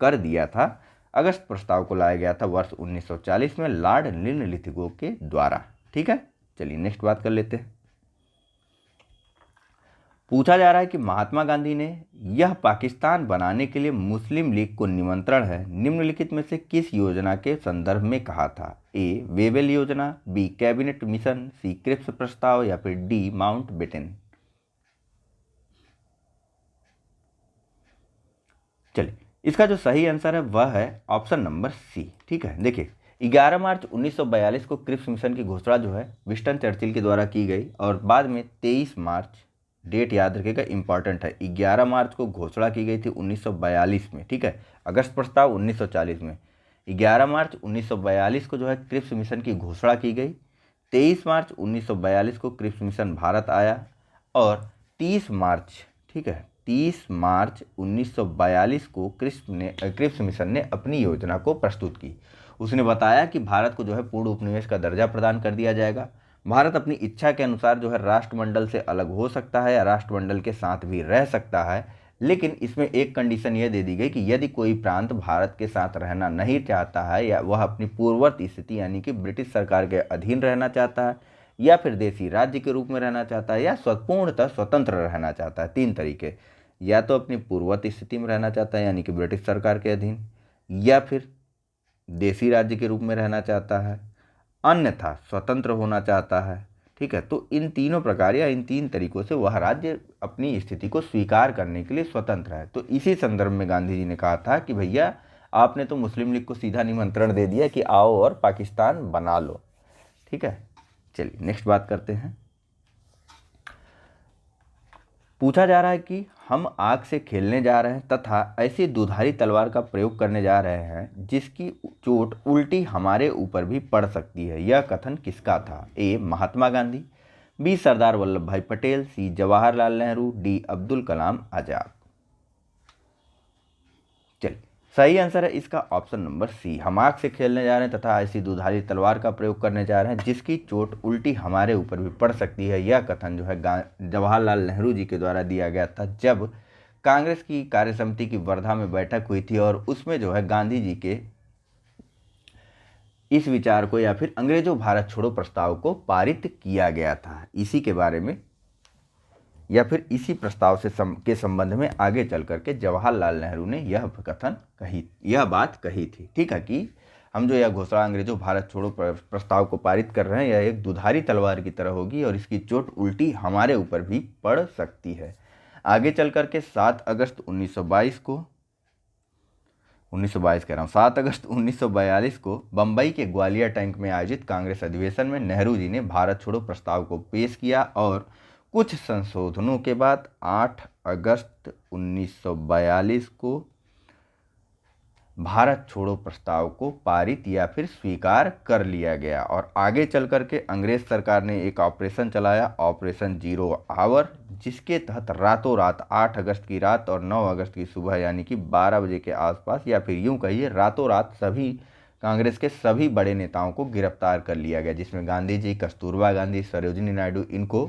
कर दिया था। अगस्त प्रस्ताव को लाया गया था वर्ष 1940 में लॉर्ड लिनलिथिगो के द्वारा। ठीक है, चलिए नेक्स्ट बात कर लेते हैं। पूछा जा रहा है कि महात्मा गांधी ने यह पाकिस्तान बनाने के लिए मुस्लिम लीग को निमंत्रण है निम्नलिखित में से किस योजना के संदर्भ में कहा था। ए वेवेल योजना, बी कैबिनेट मिशन, सी क्रिप्स प्रस्ताव या फिर डी माउंटबेटन। चलिए, इसका जो सही आंसर है वह है ऑप्शन नंबर सी। ठीक है, देखिए 11 मार्च 1942 को क्रिप्स मिशन की घोषणा जो है विंस्टन चर्चिल के द्वारा की गई और बाद में 23 मार्च, डेट याद रखिएगा इंपॉर्टेंट है, 11 मार्च को घोषणा की गई थी 1942 में। ठीक है, अगस्त प्रस्ताव 1940 में, 11 मार्च 1942 को जो है क्रिप्स मिशन की घोषणा की गई। 23 मार्च 1942 को क्रिप्स मिशन भारत आया और 30 मार्च, ठीक है 30 मार्च 1942 को क्रिप्स मिशन ने अपनी योजना को प्रस्तुत की। उसने बताया कि भारत को जो है पूर्ण उपनिवेश का दर्जा प्रदान कर दिया जाएगा। भारत अपनी इच्छा के अनुसार जो है राष्ट्रमंडल से अलग हो सकता है या राष्ट्रमंडल के साथ भी रह सकता है, लेकिन इसमें एक कंडीशन यह दे दी गई कि यदि कोई प्रांत भारत के साथ रहना नहीं चाहता है या वह अपनी पूर्ववर्ती स्थिति यानी कि ब्रिटिश सरकार के अधीन रहना चाहता है या फिर देसी राज्य के रूप में रहना चाहता है या पूर्णतः स्वतंत्र रहना चाहता है, तीन तरीके, या तो अपनी पूर्ववर्ती स्थिति में रहना चाहता है यानी कि ब्रिटिश सरकार के अधीन, या फिर देसी राज्य के रूप में रहना चाहता है, अन्यथा स्वतंत्र होना चाहता है। ठीक है, तो इन तीनों प्रकार या इन तीन तरीकों से वह राज्य अपनी स्थिति को स्वीकार करने के लिए स्वतंत्र है। तो इसी संदर्भ में गांधी जी ने कहा था कि भैया आपने तो मुस्लिम लीग को सीधा निमंत्रण दे दिया कि आओ और पाकिस्तान बना लो। ठीक है, चलिए नेक्स्ट बात करते हैं। पूछा जा रहा है कि हम आग से खेलने जा रहे हैं तथा ऐसी दुधारी तलवार का प्रयोग करने जा रहे हैं जिसकी चोट उल्टी हमारे ऊपर भी पड़ सकती है। यह कथन किसका था। ए महात्मा गांधी, बी सरदार वल्लभ भाई पटेल, सी जवाहरलाल नेहरू, डी अब्दुल कलाम आजाद। चलिए, सही आंसर है इसका ऑप्शन नंबर सी। हम आग से खेलने जा रहे हैं तथा ऐसी दुधारी तलवार का प्रयोग करने जा रहे हैं जिसकी चोट उल्टी हमारे ऊपर भी पड़ सकती है। यह कथन जो है जवाहरलाल नेहरू जी के द्वारा दिया गया था जब कांग्रेस की कार्य समिति की वर्धा में बैठक हुई थी और उसमें जो है गांधी जी के इस विचार को या फिर अंग्रेजों भारत छोड़ो प्रस्ताव को पारित किया गया था। इसी के बारे में या फिर इसी प्रस्ताव से के संबंध में आगे चल करके जवाहरलाल नेहरू ने यह बात कही थी। ठीक है कि हम जो यह घोषणा अंग्रेजों भारत छोड़ो प्रस्ताव को पारित कर रहे हैं, यह एक दुधारी तलवार की तरह होगी और इसकी चोट उल्टी हमारे ऊपर भी पड़ सकती है। आगे चल करके 7 अगस्त 1922 को 7 अगस्त 1942 को बंबई के ग्वालियर टैंक में आयोजित कांग्रेस अधिवेशन में नेहरू जी ने भारत छोड़ो प्रस्ताव को पेश किया और कुछ संशोधनों के बाद 8 अगस्त 1942 को भारत छोड़ो प्रस्ताव को पारित या फिर स्वीकार कर लिया गया। और आगे चल करके अंग्रेज सरकार ने एक ऑपरेशन चलाया, ऑपरेशन जीरो आवर, जिसके तहत रातों रात 8 अगस्त की रात और 9 अगस्त की सुबह यानी कि 12 बजे के आसपास या फिर यूं कहिए रातों रात सभी कांग्रेस के सभी बड़े नेताओं को गिरफ्तार कर लिया गया, जिसमें गांधी जी, कस्तूरबा गांधी, सरोजिनी नायडू, इनको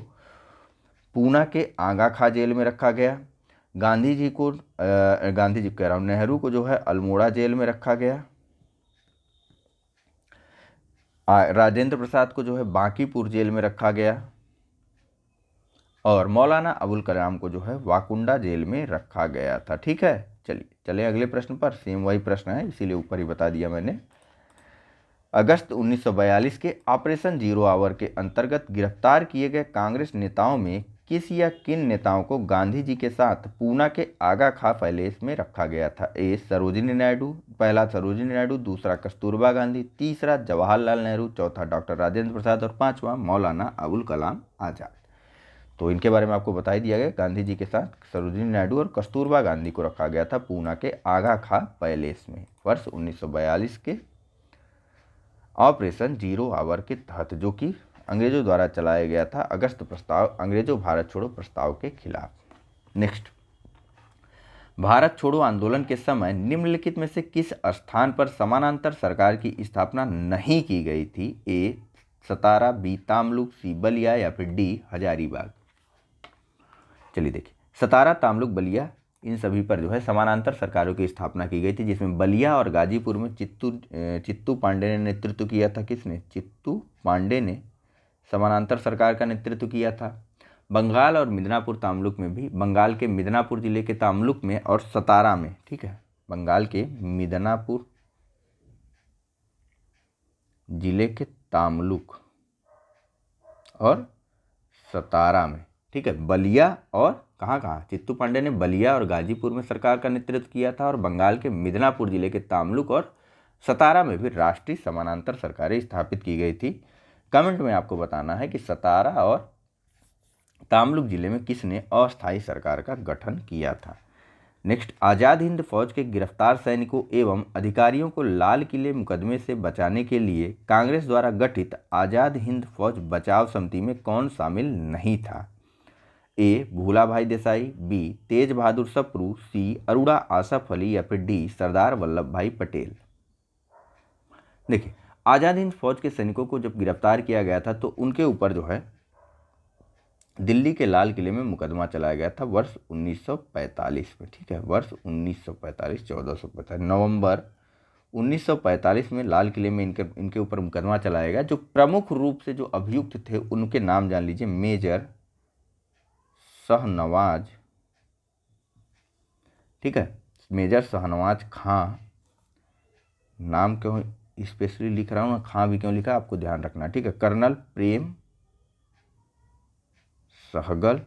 पूना के आगा खा जेल में रखा गया। गांधी जी कह रहा हूँ, नेहरू को जो है अल्मोड़ा जेल में रखा गया। राजेंद्र प्रसाद को जो है बांकीपुर जेल में रखा गया और मौलाना अबुल कलाम को जो है वाकुंडा जेल में रखा गया था। ठीक है, चलिए अगले प्रश्न पर। सेम वही प्रश्न है, इसीलिए ऊपर ही बता दिया मैंने। अगस्त 1942 के ऑपरेशन जीरो आवर के अंतर्गत गिरफ्तार किए गए कांग्रेस नेताओं में किस या किन नेताओं को गांधी जी के साथ पूना के आगा खा पैलेस में रखा गया था? ए सरोजिनी नायडू, पहला सरोजिनी नायडू, दूसरा कस्तूरबा गांधी, तीसरा जवाहरलाल नेहरू, चौथा डॉक्टर राजेंद्र प्रसाद और पांचवा मौलाना अबुल कलाम आजाद। तो इनके बारे में आपको बता ही दिया गया। गांधी जी के साथ सरोजिनी नायडू और कस्तूरबा गांधी को रखा गया था पूना के आगा खा पैलेस में वर्ष 1942 के ऑपरेशन जीरो आवर के तहत, जो कि अंग्रेजों द्वारा चलाया गया था अगस्त प्रस्ताव, अंग्रेजों भारत छोड़ो प्रस्ताव के खिलाफ। नेक्स्ट, भारत छोड़ो आंदोलन के समय निम्नलिखित में से किस स्थान पर समानांतर सरकार की स्थापना नहीं की गई थी? ए सतारा, बी तामलुक, सी बलिया या फिर डी हजारीबाग। चलिए देखिए, सतारा, तामलुक, बलिया, इन सभी पर जो है समानांतर सरकारों की स्थापना की गई थी, जिसमें बलिया और गाजीपुर में चित्तू पांडे ने नेतृत्व किया था। किसने? चित्तू पांडे ने समानांतर सरकार का नेतृत्व किया था। बंगाल और मिदनापुर तामलुक में भी, बंगाल के मिदनापुर जिले के तामलुक में और सतारा में, ठीक है, बंगाल के मिदनापुर जिले के तामलुक और सतारा में, ठीक है, बलिया और कहाँ चित्तू पांडे ने बलिया और गाजीपुर में सरकार का नेतृत्व किया था और बंगाल के मिदनापुर जिले के तामलुक और सतारा में भी राष्ट्रीय समानांतर सरकारें स्थापित की गई थी। कमेंट में आपको बताना है कि सतारा और तामलुक जिले में किसने अस्थायी सरकार का गठन किया था। नेक्स्ट, आज़ाद हिंद फौज के गिरफ्तार सैनिकों एवं अधिकारियों को लाल किले मुकदमे से बचाने के लिए कांग्रेस द्वारा गठित आज़ाद हिंद फौज बचाव समिति में कौन शामिल नहीं था? ए भूला भाई देसाई, बी तेज बहादुर सप्रू, सी अरुणा आसफ अली या फिर डी सरदार वल्लभ भाई पटेल। देखिए, आज़ाद हिंद फौज के सैनिकों को जब गिरफ्तार किया गया था तो उनके ऊपर जो है दिल्ली के लाल किले में मुकदमा चलाया गया था वर्ष 1945 में। ठीक है, वर्ष 1945, 1445 नवंबर 1945 में लाल किले में इनके ऊपर मुकदमा चलाया गया। जो प्रमुख रूप से जो अभियुक्त थे उनके नाम जान लीजिए। मेजर शाहनवाज, ठीक है, मेजर शाहनवाज खां, नाम क्यों स्पेशली लिख रहा हूँ, खां भी क्यों लिखा आपको ध्यान रखना। ठीक है, कर्नल प्रेम सहगल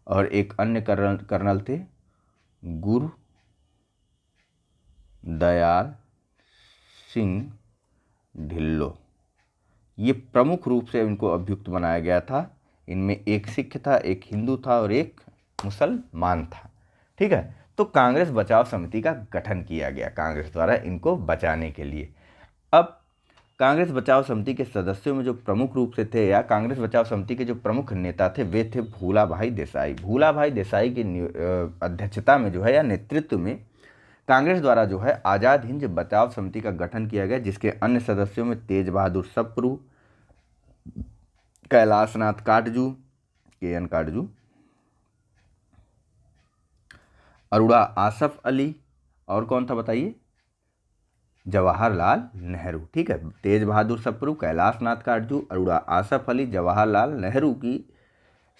और एक अन्य कर्नल थे गुरु दयाल सिंह ढिल्लो। ये प्रमुख रूप से इनको अभियुक्त बनाया गया था। इनमें एक सिख था, एक हिंदू था और एक मुसलमान था। ठीक है, तो कांग्रेस बचाव समिति का गठन किया गया कांग्रेस द्वारा इनको बचाने के लिए। अब कांग्रेस बचाव समिति के सदस्यों में जो प्रमुख रूप से थे या कांग्रेस बचाव समिति के जो प्रमुख नेता थे वे थे भूला भाई देसाई। भूला भाई देसाई की अध्यक्षता में जो है या नेतृत्व में कांग्रेस द्वारा जो है आज़ाद हिंद बचाव समिति का गठन किया गया, जिसके अन्य सदस्यों में तेज बहादुर सप्रू, कैलाश नाथ काटजू, KN काटजू, अरोड़ा आसफ अली, और कौन था बताइए, जवाहरलाल नेहरू। ठीक है, तेज बहादुर सप्रू, कैलाश नाथ काटजू, अरोड़ा आसफ अली, जवाहरलाल नेहरू की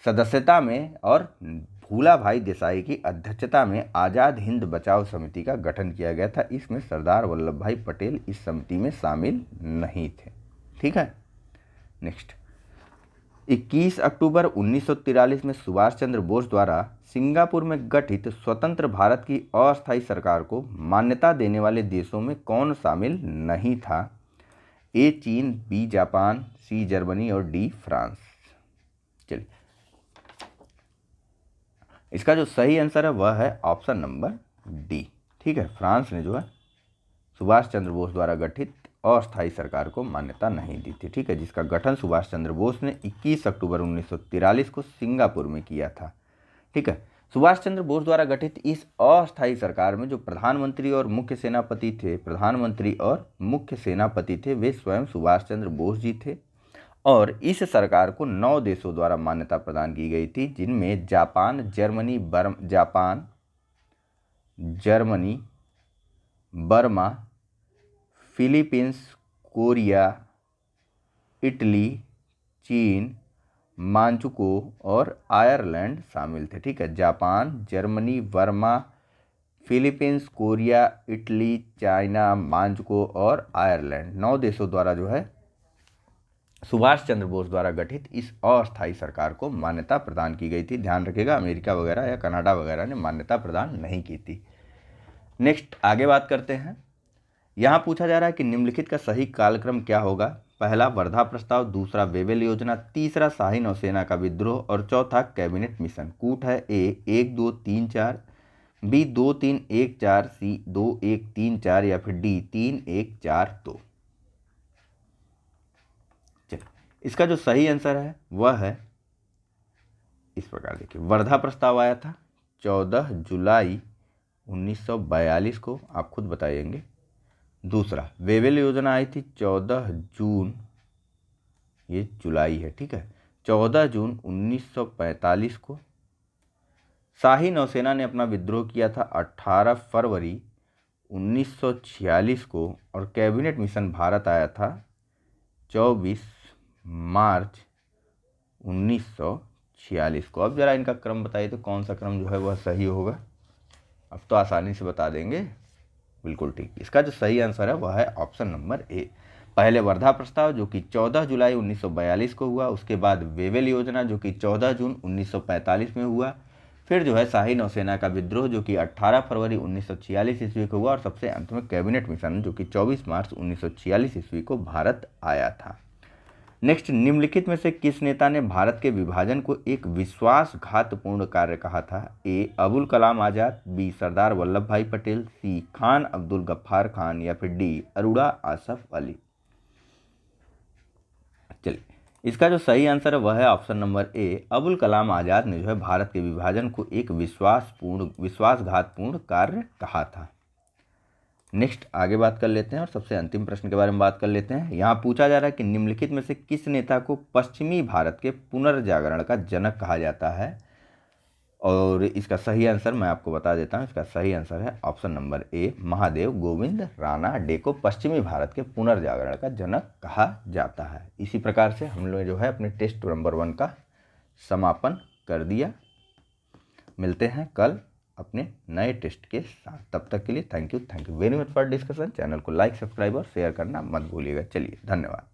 सदस्यता में और भूला भाई देसाई की अध्यक्षता में आज़ाद हिंद बचाओ समिति का गठन किया गया था। इसमें सरदार वल्लभ भाई पटेल इस समिति में शामिल नहीं थे। ठीक है, नेक्स्ट 21 अक्टूबर 1943 में सुभाष चंद्र बोस द्वारा सिंगापुर में गठित स्वतंत्र भारत की अस्थायी सरकार को मान्यता देने वाले देशों में कौन शामिल नहीं था? ए चीन, बी जापान, सी जर्मनी और डी फ्रांस। चलिए, इसका जो सही आंसर है वह है ऑप्शन नंबर डी। ठीक है, फ्रांस ने जो है सुभाष चंद्र बोस द्वारा गठित अस्थायी सरकार को मान्यता नहीं दी थी। ठीक है, जिसका गठन सुभाष चंद्र बोस ने 21 अक्टूबर 1943 को सिंगापुर में किया था। ठीक है, सुभाष चंद्र बोस द्वारा गठित इस अस्थायी सरकार में जो प्रधानमंत्री और मुख्य सेनापति थे वे स्वयं सुभाष चंद्र बोस जी थे। और इस सरकार को 9 देशों द्वारा मान्यता प्रदान की गई थी, जिनमें Japan, Germany, Burma, Philippines, Korea, Italy, चीन, मांचुको और आयरलैंड शामिल थे। ठीक है, Japan, Germany, Burma, Philippines, Korea, Italy, China, Manchukuo और आयरलैंड 9 देशों द्वारा जो है सुभाष चंद्र बोस द्वारा गठित इस अस्थायी सरकार को मान्यता प्रदान की गई थी। ध्यान रखिएगा, अमेरिका वगैरह या कनाडा वगैरह ने मान्यता प्रदान नहीं की थी। नेक्स्ट आगे बात करते हैं। यहाँ पूछा जा रहा है कि निम्नलिखित का सही कालक्रम क्या होगा? पहला वर्धा प्रस्ताव, दूसरा वेवेल योजना, तीसरा शाही नौसेना का विद्रोह और चौथा कैबिनेट मिशन। कूट है ए 1 2 3 4, बी 2 3 1 4, सी 2 1 3 4 या फिर डी 3 1 4 2। चलिए, इसका जो सही आंसर है वह है इस प्रकार। देखिए, वर्धा प्रस्ताव आया था 14 जुलाई 1942 को, आप खुद बताइएंगे। दूसरा वेवेल योजना आई थी 14 जून, ये जुलाई है। ठीक है, 14 जून 1945 को। शाही नौसेना ने अपना विद्रोह किया था 18 फरवरी 1946 को और कैबिनेट मिशन भारत आया था 24 मार्च 1946 को। अब जरा इनका क्रम बताइए तो कौन सा क्रम जो है वह सही होगा? अब तो आसानी से बता देंगे। बिल्कुल ठीक, इसका जो सही आंसर है वह है ऑप्शन नंबर ए। पहले वर्धा प्रस्ताव जो कि 14 जुलाई 1942 को हुआ, उसके बाद वेवेल योजना जो कि 14 जून 1945 में हुआ, फिर जो है शाही नौसेना का विद्रोह जो कि 18 फरवरी 1946 ईस्वी को हुआ और सबसे अंत में कैबिनेट मिशन जो कि 24 मार्च 1946 ईस्वी को भारत आया था। नेक्स्ट, निम्नलिखित में से किस नेता ने भारत के विभाजन को एक विश्वासघातपूर्ण कार्य कहा था? ए अबुल कलाम आज़ाद, बी सरदार वल्लभ भाई पटेल, सी खान अब्दुल गफ्फार खान या फिर डी अरोड़ा आसफ अली। चलिए, इसका जो सही आंसर है वह है option number A. Abul Kalam Azad ने जो है भारत के विभाजन को एक विश्वासघातपूर्ण कार्य कहा था। नेक्स्ट आगे बात कर लेते हैं और सबसे अंतिम प्रश्न के बारे में बात कर लेते हैं। यहाँ पूछा जा रहा है कि निम्नलिखित में से किस नेता को पश्चिमी भारत के पुनर्जागरण का जनक कहा जाता है? और इसका सही आंसर मैं आपको बता देता हूँ। इसका सही आंसर है option number A, Mahadev Govind Rana day को पश्चिमी भारत के पुनर्जागरण का जनक कहा जाता है। इसी प्रकार से हम लोग जो है अपने टेस्ट नंबर 1 का समापन कर दिया। मिलते हैं कल अपने नए टेस्ट के साथ। तब तक के लिए thank you very much for discussion. Channel को लाइक, सब्सक्राइब और शेयर करना मत भूलिएगा। चलिए, धन्यवाद।